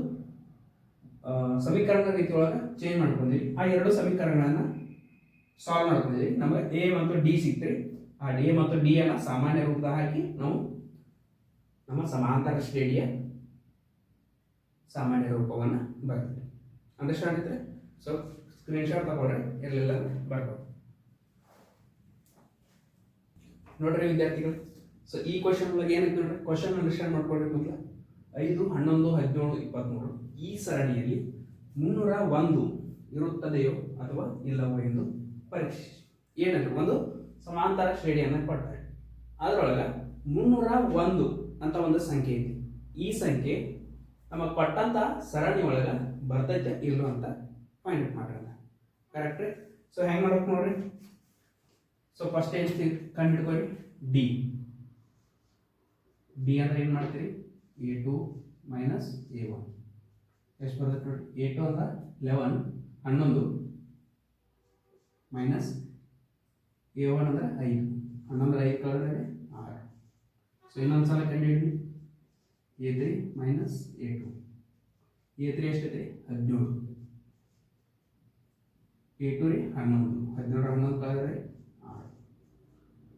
ಸಮೀಕರಣದ ರೀತಿ ಒಳಗೆ ಚೇಂಜ್ ಮಾಡ್ಕೊಂಡಿರಿ. ಆ 2 ಸಮೀಕರಣಗಳನ್ನು ಸಾಲ್ವ್ ಮಾಡ್ಕೊಂಡಿರಿ. ನಮಗೆ ಎ ಮತ್ತು ಡಿ ಸಿಗ್ತದೆ. ಆ ಡಿ ಮತ್ತು ಡಿ ಅನ್ನ ಸಾಮಾನ್ಯ ರೂಪದಾಗ ಹಾಕಿ ನಾವು ನಮ್ಮ ಸಮಾಂತರ ಶ್ರೇಣಿಯ ಸಾಮಾನ್ಯ ರೂಪವನ್ನು ಬರ್ತೀವಿ. ಅಂಡರ್ಸ್ಟ್ಯಾಂಡ್ ಇದ್ರೆ ಸೊ ಸ್ಕ್ರೀನ್ ಶಾಟ್ ತಗೊಂಡ್ರೆ ಎಲ್ಲೆಲ್ಲ ಬರ್ಬೋದು ನೋಡ್ರಿ ವಿದ್ಯಾರ್ಥಿಗಳು. ಸೊ ಈ ಕ್ವಶನ್ ಒಳಗೆ ಏನಕ್ಕೆ ನೋಡ್ರಿ, ಕ್ವಶನ್ ಅಂಡರ್ಸ್ಟ್ಯಾಂಡ್ ಮಾಡ್ಕೊಳ್ಬೇಕು ಅಂತ 5, 11, 17, 23 ಈ ಸರಣಿಯಲ್ಲಿ 301 ಇರುತ್ತದೆಯೋ ಅಥವಾ ಇಲ್ಲವೋ ಎಂದು ಪರೀಕ್ಷಿಸಿ. ಏನಂದ್ರೆ ಒಂದು ಸಮಾಂತರ ಶ್ರೇಣಿಯನ್ನು ಕೊಡ್ತಾರೆ. ಅದರೊಳಗೆ 301 ಅಂತ ಒಂದು ಸಂಖ್ಯೆ ಇದೆ. ಈ ಸಂಖ್ಯೆ ನಮ್ಮ ಕೊಟ್ಟಂತ ಸರಣಿ ಒಳಗೆ ಬರ್ತೈತೆ ಇಲ್ಲೋ ಅಂತ ಫೈಂಡ್ ಔಟ್ ಮಾಡೋಣ. ಕರೆಕ್ಟ್? ಸೊ ಹೆಂಗೆ ಮಾಡ್ಬೇಕು ನೋಡ್ರಿ. ಸೊ ಫಸ್ಟ್ ಏನು ಕಂಡುಹಿಡ್ಕೊಳ್ಳಿ, ಡಿ. ಡಿ ಅಂದ್ರೆ ಏನು ಮಾಡ್ತೀರಿ? A2 ಮೈನಸ್ A1 ಎಷ್ಟು ಬರ್ತೈತೆ ನೋಡಿ. A2 ಅಂದ್ರೆ 11 ಮೈನಸ್ A1 ಅಂದ್ರೆ 5. 11 5 ಕಳೆದ್ರೆ 6. ಸೊ ಇನ್ನೊಂದು ಸಲ ಕಂಡುಹಿಡಿ. A3 minus A2. A3 ಎಷ್ಟೈತೆ? 17. A2 ರೀ 11. 11 ಕಳೆದ್ರೆ 6.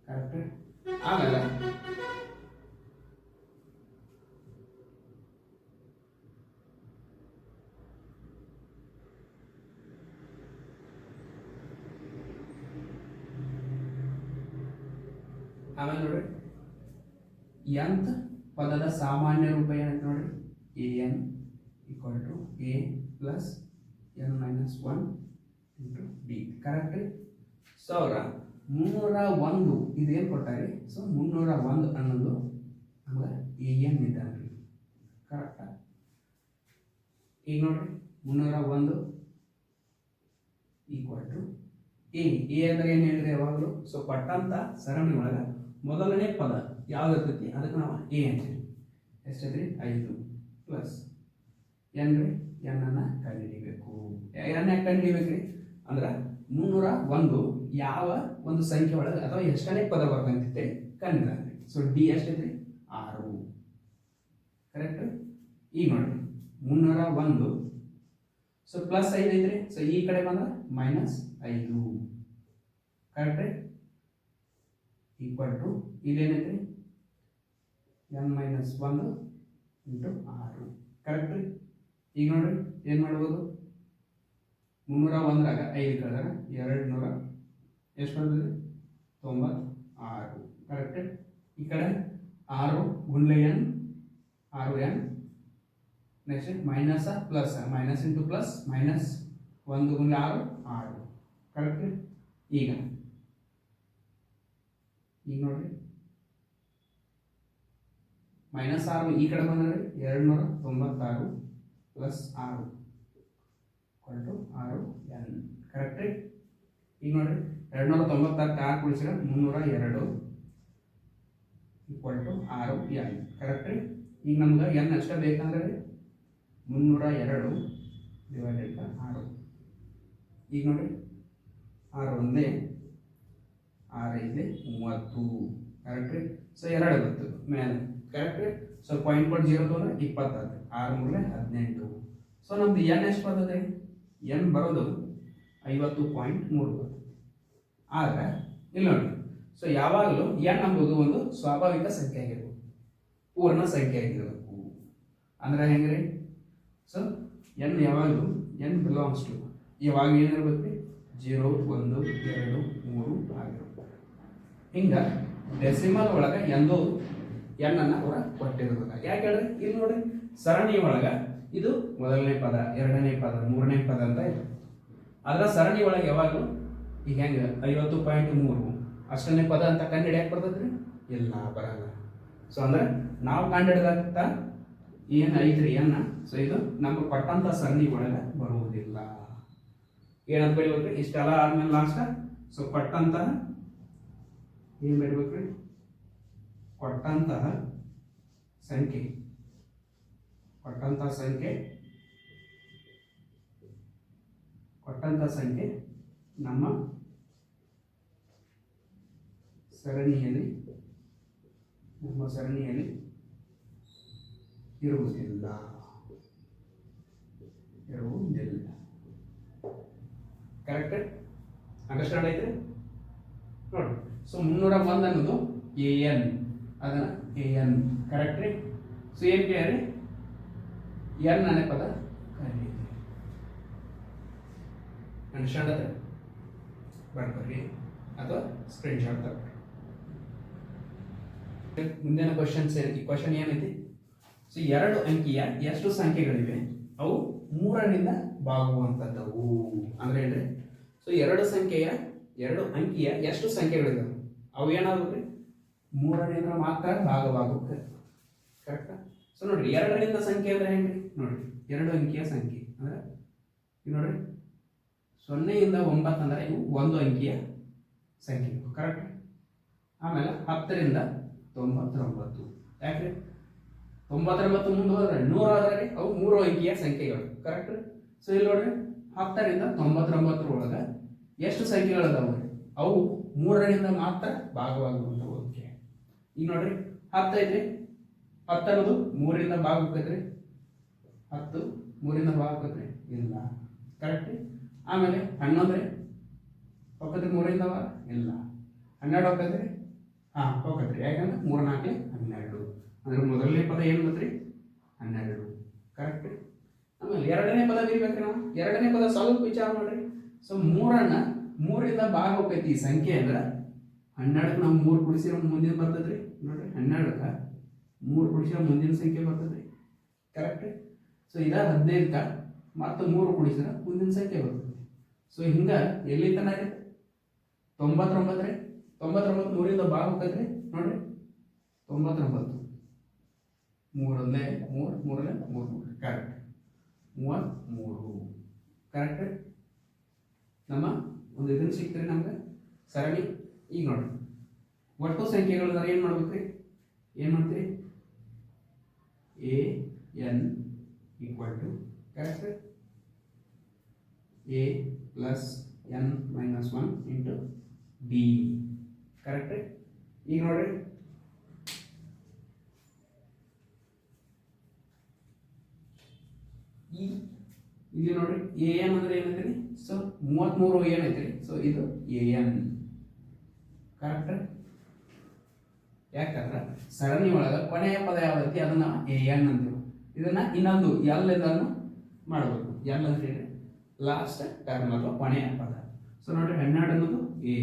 ಕರೆಕ್ಟ್? ಆಮೇಲೆ ನೋಡ್ರಿ nth ಪದದ ಸಾಮಾನ್ಯ ರೂಪ ಏನಂತ ನೋಡ್ರಿ, an equal to a plus n minus 1 into d. Correct? So 301 ಇದೇನು ಕೊಟ್ಟಾರಿ? ಸೊ 301 ಅನ್ನೋದು ನಮ್ಗೆ an ಇದ್ದಾನೆ. ಕರೆಕ್ಟಾ? ಈಗ ನೋಡ್ರಿ 301 ಈಕ್ವಲ್ ಟು ಎ ಅಂದ್ರೆ ಏನು ಹೇಳಿದ್ರೆ ಯಾವಾಗಲೂ. ಸೊ ಕೊಟ್ಟಂತ ಸರಣಿ ಒಳಗೆ ಮೊದಲನೇ ಪದ ಯಾವ್ದು ಇರ್ತೈತಿ ಅದಕ್ಕೆ ನಾವು ಎ ಅಂತೀವಿ. ಎಷ್ಟೈತ್ರಿ? 5 ಪ್ಲಸ್ ಎನ್ ರೀ. ಎನ್ ಅನ್ನ ಕಂಡುಹಿಡಿಬೇಕು. ಎನ್ ಯಾಕೆ ಕಂಡುಹಿಡಿಬೇಕ್ರಿ ಅಂದ್ರೆ 301 ಯಾವ ಒಂದು ಸಂಖ್ಯೆ ಒಳಗೆ ಅಥವಾ ಎಷ್ಟನೇ ಪದ ಬರ್ತಂತೈತೆ ಕಂಡುಹಿಡಿದ್ರಿ. ಸೊ ಡಿ ಎಷ್ಟೈತ್ರಿ? 6. ಕರೆಕ್ಟ್? ಈಗ ನೋಡ್ರಿ 301 ಸೊ ಪ್ಲಸ್ 5 ಐತ್ರಿ. ಸೊ ಈ ಕಡೆ ಬಂದ್ರೆ ಮೈನಸ್ 5. ಕರೆಕ್ಟ್? ಈಕ್ವಲ್ ಟು ಇಲ್ಲೇನೈತ್ರಿ? n minus 1 into 6. ಕರೆಕ್ಟ್? ಈಗ ನೋಡ್ರಿ ಏನು ಮಾಡ್ಬೋದು? 301 5 ಕಳೆದ್ರೆ 200 ಎಷ್ಟು ಬರ್ತದೆ? 96. ಕರೆಕ್ಟ್? ಈ ಕಡೆ 6 ಗುಂಡ್ಲೆ n 6n next minus plus minus into plus minus 1 ಗುಂಡ್ಲೆ 6 correct? ಈಗ ನೋಡ್ರಿ ಮೈನಸ್ 6 ಈ ಕಡೆ ಬಂದ್ರೆ 296 ಪ್ಲಸ್ 6 6n. ಕರೆಕ್ಟ್? ಈಗ ನೋಡ್ರಿ 296 6 ಕೂಡಿಸಿದ್ರೆ 302 ಈಕ್ವಲ್ ಟು 6n. ಕರೆಕ್ಟ್? ಈಗ ನಮ್ಗೆ n ಅಷ್ಟೇ ಬೇಕಂದ್ರೆ 302 ಡಿವೈಡೆಡ್ ಬೈ 6. ಈಗ ನೋಡ್ರಿ 6 ಒಂದೇ 6 5 30. ಕರೆಕ್ಟ್? ಸೊ 2 ಬಂತು ಮೇಲೆ. ಕರೆಕ್ಟ್? ಸೊ 0.0 ತೊಗೊಂಡ್ರೆ 20 ಆಗುತ್ತೆ. 6 3 18. ಸೊ ನಮ್ದು ಎನ್ ಎಷ್ಟು ಬರ್ತದೆ, ಎನ್ ಬರೋದು 50.3. ಆದರೆ ಇಲ್ಲಿ ನೋಡಿ, ಸೊ ಯಾವಾಗಲೂ ಎನ್ ಎಂಬುದು ಒಂದು ಸ್ವಾಭಾವಿಕ ಸಂಖ್ಯೆ ಆಗಿರ್ಬೇಕು, ಪೂರ್ಣ ಸಂಖ್ಯೆ ಆಗಿರಬೇಕು. ಅಂದ್ರೆ ಹೆಂಗ್ರಿ, ಸೊ ಎನ್ ಯಾವಾಗಲೂ ಎನ್ ಬಿಲಾಂಗ್ಸ್ ಟು ಯಾವಾಗ ಏನಿರ್ಬೇಕು ರೀ, 0, 1, 2, 3 ಆಗಿರ್ಬೇಕು. ಹಿಂಗ ಡೆಸಿಮಲ್ ಒಳಗೆ ಎಂದೂ ಎನ್ ಅನ್ನ ಅವರ ಕೊಟ್ಟಿರೋದಿಲ್ಲ. ಯಾಕೆ ಹೇಳ್ರಿ, ಇಲ್ಲಿ ನೋಡ್ರಿ ಸರಣಿ ಒಳಗ ಇದು ಮೊದಲನೇ ಪದ, ಎರಡನೇ ಪದ, ಮೂರನೇ ಪದ ಅಂತ ಇದೆ. ಅದರ ಸರಣಿ ಒಳಗೆ ಯಾವಾಗಲೂ ಈಗ ಹೆಂಗೆ 50.3 ಅಷ್ಟನೇ ಪದ ಅಂತ ಕಂಡು ಹಿಡಿಯಕ್ಕೆ ಬರ್ತದ್ರಿ, ಇಲ್ಲ ಬರಲ್ಲ. ಸೊ ಅಂದ್ರೆ ನಾವು ಕಂಡು ಹಿಡಿದಾಗ್ತ ಏನು ಐತ್ರಿ ಎನ್ನ, ಸೊ ಇದು ನಮ್ಗೆ ಕೊಟ್ಟಂತ ಸರಣಿ ಒಳಗೆ ಬರುವುದಿಲ್ಲ. ಏನಂತ ಬರೀಬೇಕ್ರಿ, ಇಷ್ಟೆಲ್ಲ ಆದ್ಮೇಲೆ ಲಾಸ್ಟ್ ಸೊ ಕೊಟ್ಟಂತಹ ಏನ್ ಬರೀಬೇಕ್ರಿ, ಕೊಟ್ಟಂತಹ ಸಂಖ್ಯೆ, ಕೊಟ್ಟಂತಹ ಸಂಖ್ಯೆ ನಮ್ಮ ಸರಣಿಯಲ್ಲಿ ಇರುವುದಿಲ್ಲ. ಕರೆಕ್ಟ್, ಅಂಡರ್ಸ್ಟ್ಯಾಂಡ್ ಐತ್ರಿ? ನೋಡಿ, ಸೊ 301 ಅನ್ನೋದು AN, ಅದನ್ನ AN ಕರೆಕ್ಟ್ ರೀ. ಸೊ ಏನ್ ಕೇಳಿ ಎನ್ ಅನೇ ಪದ ಕರೀರಿ, ಅಂಡರ್ಸ್ಟ್ಯಾಂಡ್ ಅದ ಬರ್ರಿ ಅಥವಾ ಸ್ಕ್ರೀನ್ ಶಾಟ್ ತಗೊಳ್ಳಿ. ಮುಂದಿನ ಕ್ವಶನ್ಸ್, ಈ ಕ್ವಶನ್ ಏನೈತಿ, ಸೊ 2 ಅಂಕಿಯ ಎಷ್ಟು ಸಂಖ್ಯೆಗಳಿವೆ, ಅವು 3ರಿಂದ ಭಾಗುವಂಥದ್ದವು. ಅಂದ್ರೆ ಏನ್ರಿ, ಸೊ 2 ಅಂಕಿಯ ಎಷ್ಟು ಸಂಖ್ಯೆಗಳಿದಾವೆ, ಅವು ಏನಾಗುತ್ತೆ, 3ರಿಂದ ಮಾತ್ರ ಭಾಗವಾಗುತ್ತೆ. ಕರೆಕ್ಟಾ? ಸೊ ನೋಡ್ರಿ 2ರಿಂದ ಸಂಖ್ಯೆ ಅಂದ್ರೆ ಹೆಂಗ್ರಿ, ನೋಡ್ರಿ 2 ಅಂಕಿಯ ಸಂಖ್ಯೆ ಅಂದ್ರೆ ಈಗ ನೋಡ್ರಿ 0ಯಿಂದ 9 ಅಂದ್ರೆ ಇವು 1 ಅಂಕಿಯ ಸಂಖ್ಯೆ. ಕರೆಕ್ಟ್? ಆಮೇಲೆ 10ರಿಂದ 99, ಯಾಕ್ರಿ 99 ಮುಂದೆ ಹೋದ್ರೆ 100 ಆದ್ರೆ ಅವು 3 ಅಂಕಿಯ ಸಂಖ್ಯೆಗಳು. ಕರೆಕ್ಟ್? ಸೊ ಇಲ್ಲಿ ನೋಡ್ರಿ 10ರಿಂದ 99 ಒಳಗೆ ಎಷ್ಟು ಸಂಖ್ಯೆಗಳಿದಾವೆ, ಅವು 3ರಿಂದ ಮಾತ್ರ ಭಾಗವಾಗುವಂಥವು. ಈಗ ನೋಡ್ರಿ 10 ಐತ್ರಿ, 10 ಅನ್ನೋದು 3ರಿಂದ ಭಾಗ ಹೋಗ್ತೈತ್ರಿ, 10 3ರಿಂದ ಭಾಗ ಹೋಗ್ತೈತ್ರಿ, ಇಲ್ಲ. ಕರೆಕ್ಟ್? ಆಮೇಲೆ 11 ಹೋಗ್ತೈತ್ರಿ 3ರಿಂದ ಭಾಗ, ಇಲ್ಲ. 12 ಹೋಗ್ತೈತ್ರಿ, ಹೋಗ್ತೈತ್ರಿ, ಯಾಕಂದ್ರೆ 3 4 12, ಅಂದ್ರೆ ಮೊದಲನೇ ಪದ ಏನು ಬತ್ರಿ 12. ಕರೆಕ್ಟ್? ಆಮೇಲೆ 2ನೇ ಪದ ಬರೀಬೇಕ್ರಿ ನಾವು. 2ನೇ ಪದ ಸ್ವಲ್ಪ ವಿಚಾರ ಮಾಡ್ರಿ. ಸೊ 3ರಿಂದ ಭಾಗ ಹೋಗ್ತೈತಿ ಈ ಸಂಖ್ಯೆ ಅಂದ್ರೆ 12ಕ್ಕೆ ನಾವು 3 ಕುಡಿಸಿರೋ ಮುಂದಿನ ಬರ್ತದ್ರಿ. ನೋಡ್ರಿ 12ಕ್ಕೆ 3 ಕುಡಿಸಿರೋ ಮುಂದಿನ ಸಂಖ್ಯೆ ಬರ್ತದ್ರಿ. ಕರೆಕ್ಟ್? ಸೊ ಇದ 15ಕ್ಕೆ ಮತ್ತೆ 3 ಕುಡಿಸಿದ್ರೆ ಮುಂದಿನ ಸಂಖ್ಯೆ ಬರ್ತದೆ. ಸೊ ಹಿಂಗ ಎಲ್ಲಿ ತನ ರೀ 99 ರೀ, 99 3ರಿಂದ ಭಾಗ ಹೋಗ್ತೈತ್ರಿ. ನೋಡ್ರಿ 99 3 ಕರೆಕ್ಟ್, 33. ಕರೆಕ್ಟ್? ನಮ್ಮ ಒಂದು ಇದನ್ನು ಸಿಕ್ತರಿ ನಮ್ಗೆ ಸರಣಿ. ಈಗ ನೋಡ್ರಿ ಒಟ್ಟು ಸಂಖ್ಯೆಗಳನ್ನ ಏನು ಮಾಡ್ಬೇಕ್ರಿ, ಏನು ಮಾಡ್ತೀರಿ, AN equal to correct A plus N minus 1 into D. Correct? ಈಗ ನೋಡ್ರಿ ಇಲ್ಲಿ ನೋಡ್ರಿ AN ಅಂದ್ರೆ ಏನೈತ್ರಿ, ಸೊ 33 ಏನೈತ್ರಿ, ಸೊ ಇದು AN. ಕರೆಕ್ಟ್? ಯಾಕಂದ್ರೆ ಸರಣಿ ಒಳಗ ಕೊನೆಯ ಪದ ಯಾವ್ದೈತಿ ಅದನ್ನ AN ಅಂತೀವಿ. ಇದನ್ನ ಇನ್ನೊಂದು L ಇಂದನು ಮಾಡಬೇಕು. L ಅಂತ ಹೇಳಿ ಲಾಸ್ಟ್ ಟರ್ಮ್ ಅಥವಾ ಕೊನೆಯ ಪದ. ಸೊ ನೋಡ್ರಿ 12 ಅನ್ನೋದು A.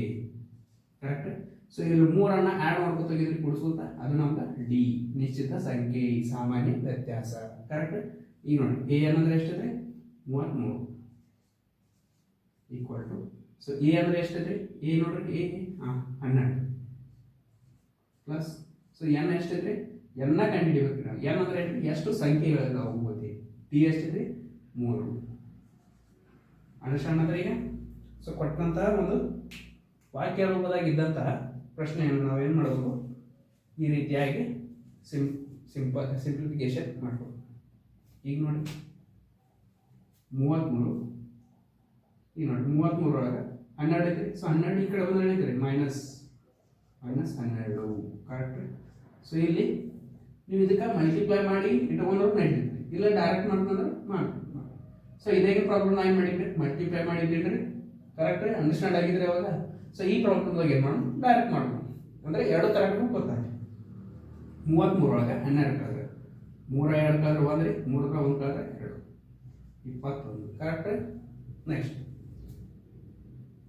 ಕರೆಕ್ಟ್? ಸೊ ಇಲ್ಲಿ 3ಅನ್ನ ಆಡ್ ಮಾಡ್ಕೊ ತೆಗೆದ್ರಿ ಕೂಡಿಸುತ್ತಾ, ಅದು ನಮ್ಗೆ D, ನಿಶ್ಚಿತ ಸಂಖ್ಯೆ, ಸಾಮಾನ್ಯ ವ್ಯತ್ಯಾಸ. ಕರೆಕ್ಟ್? ಈಗ ನೋಡಿ AN ಅಂದ್ರೆ ಎಷ್ಟಿದೆ 33 ಈಕ್ವಲ್ ಟು, ಸೊ A ಅಂದ್ರೆ ಎಷ್ಟಿದೆ, A ನೋಡ್ರಿ A 12 ಪ್ಲಸ್, ಸೊ N ಎಷ್ಟಿದೆ, N ಕಂಡು ಹಿಡಿಬೇಕು ನಾವು. N ಅಂದ್ರೆ ಎಷ್ಟು ಸಂಖ್ಯೆಗಳಿದಾವೆ ಓದಿ, T ಎಷ್ಟಿದೆ 3. ಅಂಡರ್ಸ್ಟ್ಯಾಂಡ್ ಅಂದ್ರೆ ಈಗ ಸೊ ಕೊಟ್ಟಂತಹ ಒಂದು ವಾಕ್ಯ ರೂಪದಾಗಿದ್ದಂತಹ ಪ್ರಶ್ನೆಯನ್ನು ನಾವೇನು ಮಾಡಬೇಕು, ಈ ರೀತಿಯಾಗಿ ಸಿಂಪ್ಲಿಫಿಕೇಶನ್ ಮಾಡ್ಬೋದು. ಈಗ ನೋಡಿ 33, ಈಗ ನೋಡಿ 33 ಒಳಗೆ 12 ಐತ್ರಿ. ಸೊ 12 ಈ ಕಡೆ ಬಂದ್ರೆ ಐತ್ರಿ ಮೈನಸ್ 12. ಕರೆಕ್ಟ್? ಸೊ ಇಲ್ಲಿ ನೀವು ಇದಕ್ಕೆ ಮಲ್ಟಿಪ್ಲೈ ಮಾಡಿ ಇಟ್ಕೊಂಡ್ರೆ ನಡೀತೈತಿ, ಇಲ್ಲ ಡೈರೆಕ್ಟ್ ಮಾಡ್ಕೊಂಡ್ರೆ ಮಾಡಿ. ಸೊ ಇದೇ ಪ್ರಾಬ್ಲಮ್ ನಾನು ಮಾಡಿದ್ರಿ ಮಲ್ಟಿಪ್ಲೈ ಮಾಡಿದ್ರಿ ಕರೆಕ್ಟ್ ಅಂಡರ್ಸ್ಟ್ಯಾಂಡ್ ಆಗಿದ್ರೆ ಅವಾಗ. ಸೊ ಈ ಪ್ರಾಬ್ಲಮ್ದಾಗ ಏನು ಮಾಡೋಣ ಡೈರೆಕ್ಟ್ ಮಾಡೋಣ ಅಂದರೆ ಎರಡು ಥರನೂ ಗೊತ್ತಾಯ್ತು. 33 ಒಳಗೆ 12 ಕಳೆದ್ರೆ 3 2 ಕಳೆದ್ರೆ 1 ರೀ, 3 1 ಕಳೆದ್ರೆ 2 21 ಕರೆಕ್ಟ್. ನೆಕ್ಸ್ಟ್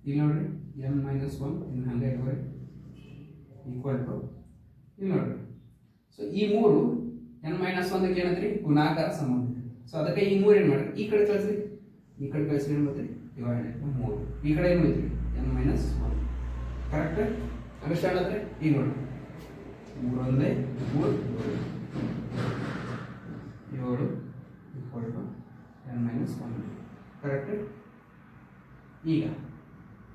ಇಲ್ಲಿ ನೋಡ್ರಿ n-1 ಇನ್ನು ಹಂಗೆ ಇಟ್ಕೊರಿ ಈಕ್ವಲ್ ಟು ಇಲ್ಲಿ ನೋಡ್ರಿ. ಸೊ ಈ 3 n-1 ಏನಂದ್ರಿ ಗುಣಾಕಾರ ಸಂಬಂಧ. ಸೊ ಅದಕ್ಕೆ ಈ 3 ಏನು ಮಾಡ್ರಿ ಈ ಕಡೆ ಕಳಿಸ್ರಿ, ಈ ಕಡೆ ಕಳಿಸ್ರಿ ಏನು ಮಾಡ್ರಿ ಡಿವೈಡೆಡ್ 3. ಈ ಕಡೆ ಏನು ಐತ್ರಿ n-1 ಕರೆಕ್ಟ್ ಅಂಡರ್ಸ್ಟ್ಯಾಂಡ್ ಆದರೆ ಈಗ ನೋಡಿ 3 1 3 7 ಈಕ್ವಲ್ ಟು n-1 ಕರೆಕ್ಟ್. ಈಗ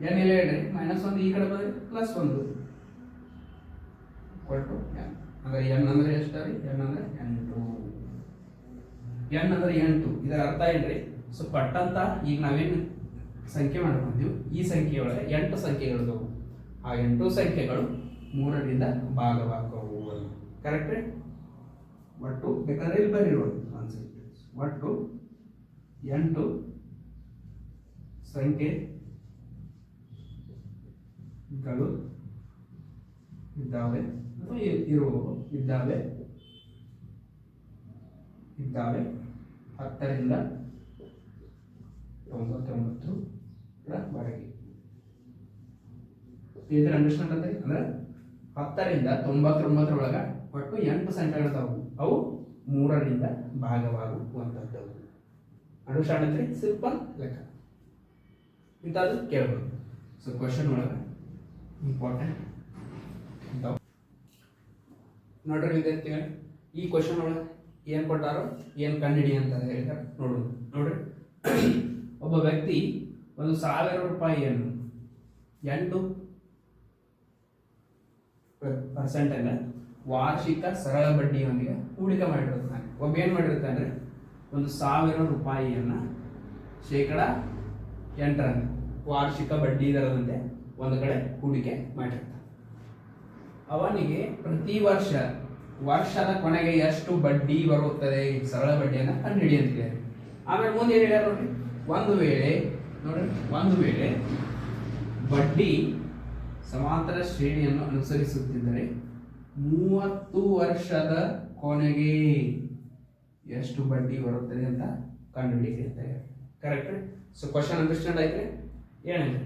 n ಇಲ್ಲ ಹೇಳ್ರಿ -1 ಈ ಕಡೆ ಬಂದರೆ +1 ಈಕ್ವಲ್ ಟು n ಅಂದರೆ n ಅಂದರೆ ಎಷ್ಟು ರೀ n ಅಂದರೆ 8 n ಅಂದರೆ 8. ಇದರ ಅರ್ಥ ಏನ್ರಿ ಸೊ ಪಟ್ಟಂತ ಈಗ ನಾವೇನು ಸಂಖ್ಯೆ ಮಾಡ್ಕೊಂತೀವಿ ಈ ಸಂಖ್ಯೆ ಒಳಗೆ 8 ಸಂಖ್ಯೆಗಳು ಆ 8 ಸಂಖ್ಯೆಗಳು 3ರಿಂದ ಭಾಗವಾಗವು ಕರೆಕ್ಟ್. ಒಟ್ಟು ಬೇಕಾದ್ರೆ ಇಲ್ಲಿ ಬರೀರೋದು ಕಾನ್ಸೆಪ್ಟ್ ಒಟ್ಟು 8 ಸಂಖ್ಯೆಗಳು ಇದ್ದಾವೆ ಅಥವಾ ಇದ್ದಾವೆ 10ರಿಂದ 99ರವರೆಗೆ. ಇದರ ಅಂಡರ್ಸ್ಟ್ಯಾಂಡ್ ಅಂತ ಅಂದ್ರೆ 10ರಿಂದ 99ರೊಳಗೆ ಒಟ್ಟು 8 ಸಂಖ್ಯೆಗಳಿದಾವು, ಅವು 3ರಿಂದ ಭಾಗವಾಗುವಂಥದ್ದು. ಅಂಡರ್ಸ್ಟ್ಯಾಂಡ್ ಅಂದ್ರೆ ಸಿಂಪಲ್ ಲೆಕ್ಕ ಇಂಥದ್ದು ಕೇಳಬಹುದು. ಸೊ ಕ್ವಶನ್ ಒಳಗೆ ಇಂಪಾರ್ಟೆಂಟ್ ನೋಡ್ರಿ ವಿದ್ಯಾರ್ಥಿಗಳು, ಈ ಕ್ವಶನ್ ಒಳಗೆ ಏನು ಕೊಟ್ಟಾರೋ ಏನು ಕಂಡುಹಿಡಿ ಅಂತ ಹೇಳ್ತಾರೆ ನೋಡ್ರಿ. ಒಬ್ಬ ವ್ಯಕ್ತಿ ಒಂದು 1000 ರೂಪಾಯಿಯನ್ನು 8% ವಾರ್ಷಿಕ ಸರಳ ಬಡ್ಡಿಯೊಂದಿಗೆ ಹೂಡಿಕೆ ಮಾಡಿರುತ್ತಾನೆ. ಒಬ್ಬ ಏನು ಮಾಡಿರ್ತಾನೆ ಒಂದು 1000 ರೂಪಾಯಿಯನ್ನು ಶೇಕಡ 8 ವಾರ್ಷಿಕ ಬಡ್ಡಿ ದರದಂತೆ ಒಂದು ಕಡೆ ಹೂಡಿಕೆ ಮಾಡಿರ್ತಾನೆ. ಅವನಿಗೆ ಪ್ರತಿ ವರ್ಷದ ಕೊನೆಗೆ ಎಷ್ಟು ಬಡ್ಡಿ ಬರುತ್ತದೆ ಸರಳ ಬಡ್ಡಿಯನ್ನು ಕಂಡುಹಿಡಿಯಂತಿದೆ. ಆಮೇಲೆ ಮುಂದೆ ಏನು ಹೇಳ್ಯಾರ ನೋಡ್ರಿ, ಒಂದು ವೇಳೆ ಬಡ್ಡಿ ಸಮಾಂತರ ಶ್ರೇಣಿಯನ್ನು ಅನುಸರಿಸುತ್ತಿದ್ದರೆ 30 ವರ್ಷದ ಕೊನೆಗೆ ಎಷ್ಟು ಬಡ್ಡಿ ಬರುತ್ತದೆ ಅಂತ ಕಂಡುಹಿಡಿಯುತ್ತೆ. ಕರೆಕ್ಟ್. ಸೊ ಕ್ವಶನ್ ಅಂಡರ್ಸ್ಟ್ಯಾಂಡ್ ಆಯ್ತು. ಏನಿದೆ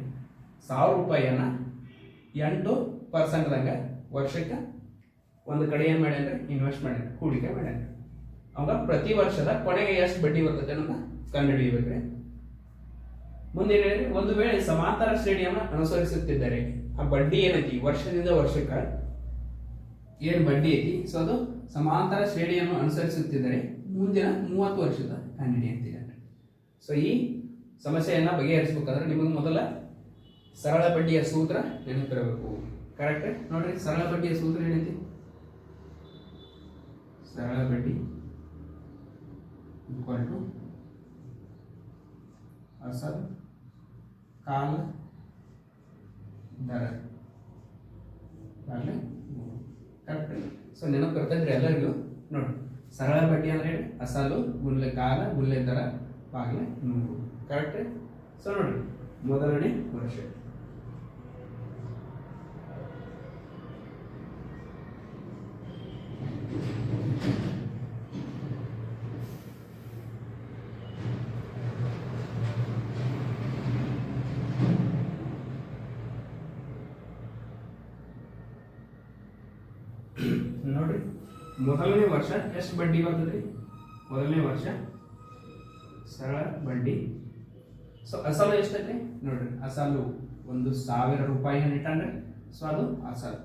1000 ರೂಪಾಯಿಯನ್ನು 8% ವರ್ಷಕ್ಕೆ ಒಂದು ಕಡೆ ಏನು ಮಾಡಿ ಅಂದರೆ ಇನ್ವೆಸ್ಟ್ ಮಾಡಿ ಹೂಡಿಕೆ ಮಾಡಿ ಅವಾಗ ಪ್ರತಿ ವರ್ಷದ ಕೊನೆಗೆ ಎಷ್ಟು ಬಡ್ಡಿ ಬರ್ತದೆ ಅನ್ನೋದನ್ನ ಕಂಡುಹಿಡಿಯಬೇಕ್ರಿ. ಮುಂದೆ ಹೇಳಿದ್ರೆ ಒಂದು ವೇಳೆ ಸಮಾಂತರ ಶ್ರೇಣಿಯನ್ನು ಅನುಸರಿಸುತ್ತಿದ್ದರೆ ಆ ಬಡ್ಡಿ ಏನೈತಿ ವರ್ಷದಿಂದ ವರ್ಷಕ್ಕೆ ಏನು ಬಡ್ಡಿ ಐತಿ ಸೊ ಅದು ಸಮಾಂತರ ಶ್ರೇಣಿಯನ್ನು ಅನುಸರಿಸುತ್ತಿದ್ದರೆ ಮುಂದಿನ 30 ವರ್ಷದ ಕಂಡುಹಿಡಿಯಂತಿದೆ. ಸೊ ಈ ಸಮಸ್ಯೆಯನ್ನು ಬಗೆಹರಿಸಬೇಕಾದ್ರೆ ನಿಮಗೆ ಮೊದಲ ಸರಳ ಬಡ್ಡಿಯ ಸೂತ್ರ ನೆನಪಿರಬೇಕು. ಕರೆಕ್ಟ್ ನೋಡ್ರಿ, ಸರಳ ಬಡ್ಡಿಯ ಸೂತ್ರ ಏನೈತಿ? ಸರಳ ಬಡ್ಡಿ ಈಕ್ವಲ್ ಟು ಅಸಲ್ ಕಾಲ ದರ. ಕರೆಕ್ಟ್. ಸೊ ನೆನಪು ಬರ್ತೈತ್ರಿ ಎಲ್ಲರಿಗೂ. ನೋಡಿ, ಸರಳ ಬಡ್ಡಿ ಅಂದ್ರೆ ಅಸಲು ಗುಲ್ಲೆ ಕಾಲ ಗುಲ್ಲೆ ದರ ಬಾಗಿಲೆ 100. ಕರೆಕ್ಟ್. ಸೊ ನೋಡಿ, ಮೊದಲನೇ ವರ್ಷ ನೋಡ್ರಿ, ಮೊದಲನೇ ವರ್ಷ ಎಷ್ಟು ಬಡ್ಡಿ ಬರ್ತದೆ? ಮೊದಲನೇ ವರ್ಷ ಸರಳ ಬಡ್ಡಿ. ಸೊ ಅಸಲು ಎಷ್ಟೈತೆ ನೋಡ್ರಿ, ಅಸಲು 1000 ರೂಪಾಯಿಯನ್ನು ಇಟ್ಟಂದ್ರೆ ಸೊ ಅದು ಅಸಲು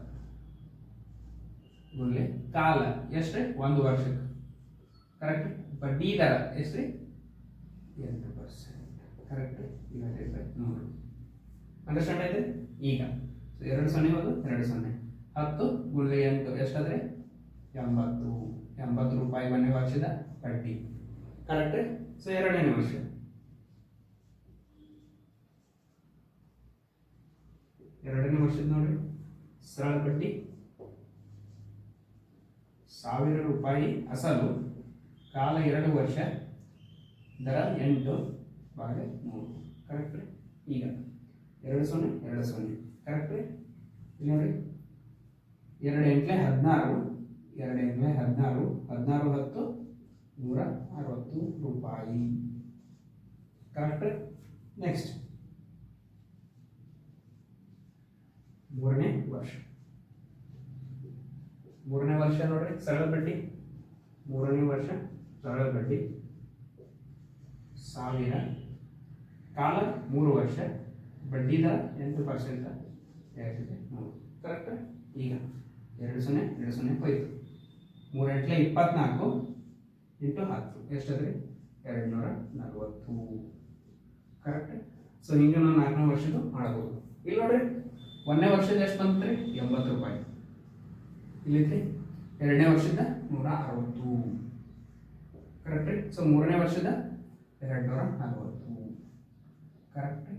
ಗುಲ್ಲೆ ಕಾಲ ಎಷ್ಟ್ರಿ 1 ವರ್ಷಕ್ಕೆ. ಕರೆಕ್ಟ್. ಬಡ್ಡಿ ದರ ಎಷ್ಟ್ರಿ 8%. ಕರೆಕ್ಟ್. Divided by 100. ಅಂಡರ್ಸ್ಟ್ಯಾಂಡ್ ಆಯ್ತು ಈಗ? ಸೊ 2 0 2 0 10 ಗುಲ್ಲೆ 8 ಎಷ್ಟಾದ್ರೆ 80 ರೂಪಾಯಿ 1ನೇ ವರ್ಷದ ಬಡ್ಡಿ. ಕರೆಕ್ಟ್. ಸೊ 2ನೇ ವರ್ಷ ನೋಡ್ರಿ, ಸರಳ ಬಡ್ಡಿ 1000 ರೂಪಾಯಿ ಅಸಲು ಕಾಲ 2 ವರ್ಷ ದರ 8 ಭಾಗ 3 ಕರೆಕ್ಟ್ ರೀ. ಈಗ 2 0 2 0 ಕರೆಕ್ಟ್ ರೀ. ಇಲ್ಲಿ ನೋಡಿ 2 8 16 2 8 16 16 10 160 ರೂಪಾಯಿ ಕರೆಕ್ಟ್ ರೀ. ನೆಕ್ಸ್ಟ್ ಮೂರನೇ ವರ್ಷ ನೋಡ್ರಿ ಸರಳ ಬಡ್ಡಿ. ಮೂರನೇ ವರ್ಷ ಸರಳ ಬಡ್ಡಿ 1000 ಕಾಲ 3 ವರ್ಷ ಬಡ್ಡಿ ದರ 8% ಆಗಿದೆ ಕರೆಕ್ಟ್. ಈಗ 2 0 2 0 ಹೋಯ್ತು. 3 8 24 ಇಂಟು 10 ಎಷ್ಟಾದ್ರಿ 240 ಕರೆಕ್ಟ್. ಸೊ ಹಿಂಗೆ ನಾವು 4ನೇ ವರ್ಷದ್ದು ಮಾಡಬಹುದು. ಇಲ್ಲಿ ನೋಡ್ರಿ 1ನೇ ವರ್ಷದ ಎಷ್ಟು ಬಂತ್ರಿ 80 ರೂಪಾಯಿ. ಇಲ್ಲಿದ್ರಿ 2ನೇ ವರ್ಷದ 160 ಕರೆಕ್ಟ್ ರೀ. ಸೊ 3ನೇ ವರ್ಷದ 240 ಕರೆಕ್ಟ್.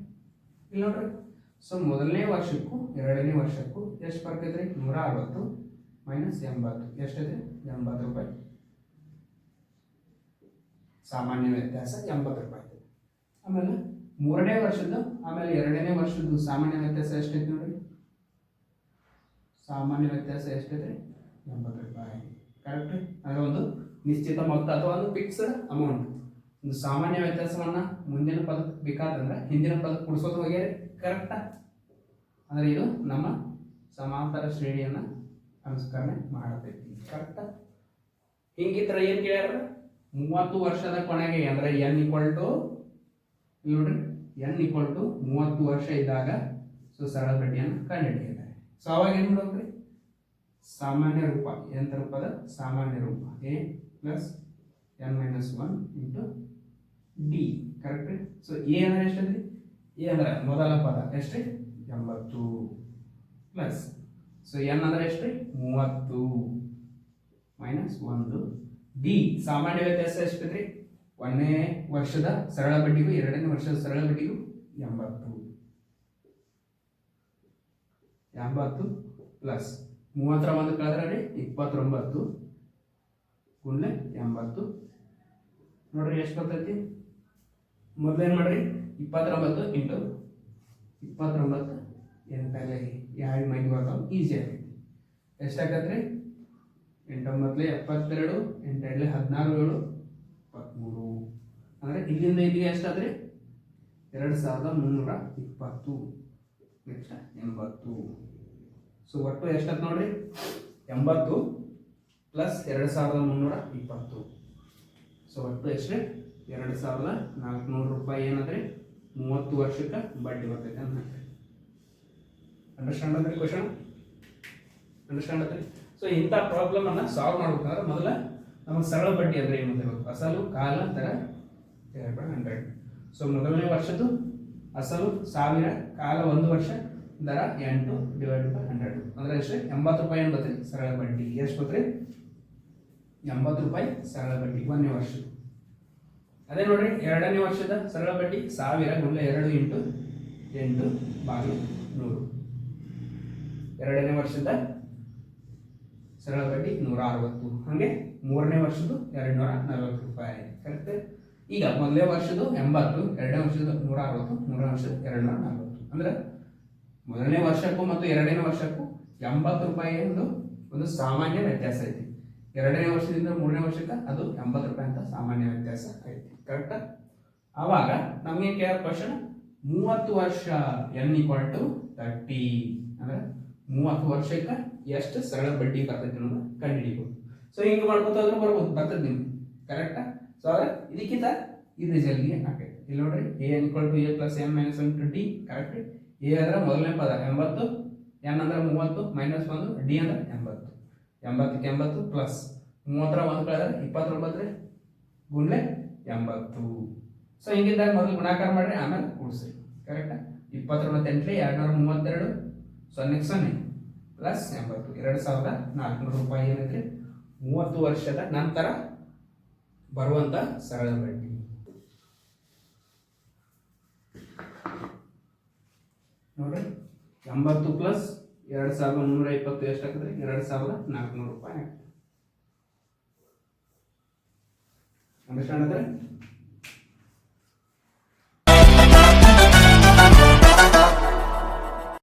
ಇಲ್ಲಿ ನೋಡ್ರಿ ಸೊ ಮೊದಲನೇ ವರ್ಷಕ್ಕೂ 2ನೇ ವರ್ಷಕ್ಕೂ ಎಷ್ಟು ಬರ್ತೈತ್ರಿ 160 ಮೈನಸ್ 80 ಎಷ್ಟೈತ್ರಿ 80 ರೂಪಾಯಿ. ಸಾಮಾನ್ಯ ವ್ಯತ್ಯಾಸ 80 ರೂಪಾಯಿ. ಆಮೇಲೆ 3ನೇ ವರ್ಷದ್ದು ಆಮೇಲೆ 2ನೇ ವರ್ಷದ್ದು ಸಾಮಾನ್ಯ ವ್ಯತ್ಯಾಸ ಎಷ್ಟೈತಿ ನೋಡ್ರಿ. ಸಾಮಾನ್ಯ ವ್ಯತ್ಯಾಸ ಎಷ್ಟೈತ್ರಿ 80 ರೂಪಾಯಿ ಕರೆಕ್ಟ್. ಅದು ಒಂದು ನಿಶ್ಚಿತ ಮೊತ್ತ ಅಥವಾ ಒಂದು ಫಿಕ್ಸ್ಡ್ ಅಮೌಂಟ್. ಒಂದು ಸಾಮಾನ್ಯ ವ್ಯತ್ಯಾಸವನ್ನ ಮುಂದಿನ ಪದಕ್ಕೆ ಬೇಕಾದಂದ್ರೆ ಹಿಂದಿನ ಪದಕ್ಕೆ ಕೂಡಿಸೋದು ಹೋಗ್ಯಾರ ಕರೆಕ್ಟಾ. ಅಂದ್ರೆ ಇದು ನಮ್ಮ ಸಮಾಂತರ ಶ್ರೇಣಿಯನ್ನ ಅನುಷ್ಕರಣೆ ಮಾಡತೈತಿ ಕರೆಕ್ಟಾ. ಹಿಂಗಿತ್ರ ಏನ್ ಕೇಳ್ಯಾರ 30 ವರ್ಷದ ಕೊನೆಗೆ ಅಂದ್ರೆ n = ನೋಡ್ರಿ n = 30 ವರ್ಷ ಇದ್ದಾಗ ಸೊ ಸರಳ ಬಡ್ಡಿಯನ್ನು ಕಂಡುಹಿಡಿಯಿದ್ದಾರೆ. ಸೊ ಅವಾಗ ಏನು ಮಾಡ್ಬೇಕ್ರಿ ಸಾಮಾನ್ಯ ರೂಪ ಎಂತ ರೂಪದ ಸಾಮಾನ್ಯ ರೂಪ a + n - 1 × d correct. So a ಅಂದ್ರೆ ಎಷ್ಟಂದ್ರಿ a ಅಂದ್ರೆ ಮೊದಲ ಪದ ಎಷ್ಟ್ರಿ 80 ಪ್ಲಸ್ ಸೊ n ಅಂದ್ರೆ ಎಷ್ಟ್ರಿ 30 ಮೈನಸ್ 1 d ಸಾಮಾನ್ಯ ವ್ಯತ್ಯಾಸ ಎಷ್ಟಿದ್ರಿ 1ನೇ ವರ್ಷದ ಸರಳ ಬಡ್ಡಿಗೂ 2ನೇ ವರ್ಷದ ಸರಳ ಬಡ್ಡಿಗೂ 80 ಪ್ಲಸ್ 30ರ 1 ಕಳೆದ್ರೆ 29 ಗುಣಲೆ 80 ನೋಡ್ರಿ ಎಷ್ಟು ಬರ್ತೈತಿ. ಮೊದಲು ಏನು ಮಾಡ್ರಿ 29 ಇಂಟು 29 ಎಂಟಲ್ಲಿ ಯಾವ ಮೈಂಡ್ ಬರ್ತಾವ ಈಸಿ ಆಗೈತಿ. ಎಷ್ಟಾಗತ್ರಿ 8 9 72 8 2 16 7 23 ಅಂದ್ರೆ ಇಲ್ಲಿಂದ ಇಲ್ಲಿಗೆ ಎಷ್ಟಾದ್ರಿ 2320 ನೆಕ್ಸ್ಟ್ 80. ಸೊ ಒಟ್ಟು ಎಷ್ಟಾಯ್ತು ನೋಡ್ರಿ 80 ಪ್ಲಸ್ 2320. ಸೊ ಒಟ್ಟು ಎಷ್ಟು 2400 ರೂಪಾಯಿ ಏನಂದ್ರೆ 30 ವರ್ಷಕ್ಕೆ ಬಡ್ಡಿ ಬರ್ತೈತೆ ಅಂತ. ಅಂಡರ್ಸ್ಟ್ಯಾಂಡ್ ಅಂದ್ರೆ ಕ್ವಶನ್ ಅಂಡರ್ಸ್ಟ್ಯಾಂಡ್ ಅಂದ್ರೆ. ಸೊ ಇಂಥ ಪ್ರಾಬ್ಲಮ್ ಅನ್ನ ಸಾಲ್ವ್ ಮಾಡ್ಬೇಕಂದ್ರೆ ಮೊದಲ ನಮಗೆ ಸರಳ ಬಡ್ಡಿ ಅಂದ್ರೆ ಏನು ಗೊತ್ತಿರಬೇಕು. ಅಸಲು ಕಾಲ ದರ 100. ಸೊ ಮೊದಲನೇ ವರ್ಷದ್ದು ಅಸಲು 1000 ಕಾಲ 1 ವರ್ಷ ದರ 8 / 100 ಅಂದ್ರೆ ಎಷ್ಟು 80 ರೂಪಾಯಿ ಏನು ಬರ್ತೈತಿ ಸರಳ ಬಡ್ಡಿ. ಎಷ್ಟು ಬರ್ತೈತಿ 80 ರೂಪಾಯಿ ಸರಳ ಬಡ್ಡಿ 1ನೇ ವರ್ಷ. ಅದೇ ನೋಡ್ರಿ 2ನೇ ವರ್ಷದ ಸರಳ ಬಡ್ಡಿ 1000 ಗುಣಲೆ 2 ಇಂಟು 8 ಭಾಗ 100. 2ನೇ ವರ್ಷದ ಸರಳ ಬಡ್ಡಿ 160. ಹಾಗೆ 3ನೇ ವರ್ಷದ್ದು 240 ರೂಪಾಯಿ ಕರೆಕ್ಟ್. ಈಗ ಮೊದಲನೇ ವರ್ಷದ್ದು 80, 2ನೇ ವರ್ಷದ 160, 3ನೇ ವರ್ಷದ 240. ಅಂದ್ರೆ ಮೊದಲನೇ ವರ್ಷಕ್ಕೂ ಮತ್ತು 2ನೇ ವರ್ಷಕ್ಕೂ 80 ರೂಪಾಯಿ ಒಂದು ಸಾಮಾನ್ಯ ವ್ಯತ್ಯಾಸ ಐತಿ. 2ನೇ ವರ್ಷದಿಂದ 3ನೇ ವರ್ಷಕ್ಕೆ ಅದು 80 ರೂಪಾಯಿ ಅಂತ ಸಾಮಾನ್ಯ ವ್ಯತ್ಯಾಸ ಐತಿ ಕರೆಕ್ಟ್. ಆವಾಗ ನಮಗೆ ಕೇಳೋ ಕ್ವಶನ್ 30 ವರ್ಷ n = 30 ಅಂದ್ರೆ 30 ವರ್ಷಕ್ಕೆ ಎಷ್ಟು ಸರಳ ಬಡ್ಡಿ ಬರ್ತೈತಿ ಅನ್ನೋದು ಕಂಡುಹಿಡಿಯಬಹುದು. ಸೊ ಹಿಂಗೆ ಮಾಡ್ಕೊತ ಹೋದ್ರೆ ಬರ್ಬೋದು ಬರ್ತದೆ ನಿಮ್ಗೆ ಕರೆಕ್ಟಾ. ಸೊ ಆದ್ರೆ ಇದಕ್ಕಿಂತ ಇದು ಜಲ್ದಿ ಆಗೈತೆ. ಇಲ್ಲಿ ನೋಡ್ರಿ a = a + m - 1 × d correct. a ಅಂದ್ರೆ ಮೊದಲನೇ ಪದ 80, n ಅಂದ್ರೆ 30 ಮೈನಸ್ 1, d ಅಂದ್ರೆ 80. 80ಕ್ಕೆ 80 ಪ್ಲಸ್ 30ರ 1 ಕಳೆದ್ರೆ 29 ಗುಣಲೆ 80. ಸೊ ಹಿಂಗಿದ್ದಾಗ ಮೊದಲು ಗುಣಾಕಾರ ಮಾಡ್ರಿ ಆಮೇಲೆ ಕೂಡಿಸ್ರಿ ಕರೆಕ್ಟಾ. 20 × 8 232 0 0 ಪ್ಲಸ್ 80 2400 ರೂಪಾಯಿ ಏನೈತ್ರಿ 30 ವರ್ಷದ ನಂತರ ಬರುವಂತ ಸರಳ ಬಡ್ಡಿ. ನೋಡ್ರಿ 80 ಪ್ಲಸ್ 2320 ಎಷ್ಟಾಗ್ತದೆ 2400 ರೂಪಾಯಿ. ಅಂಡರ್ಸ್ಟ್ಯಾಂಡ್ ಅಂದ್ರೆ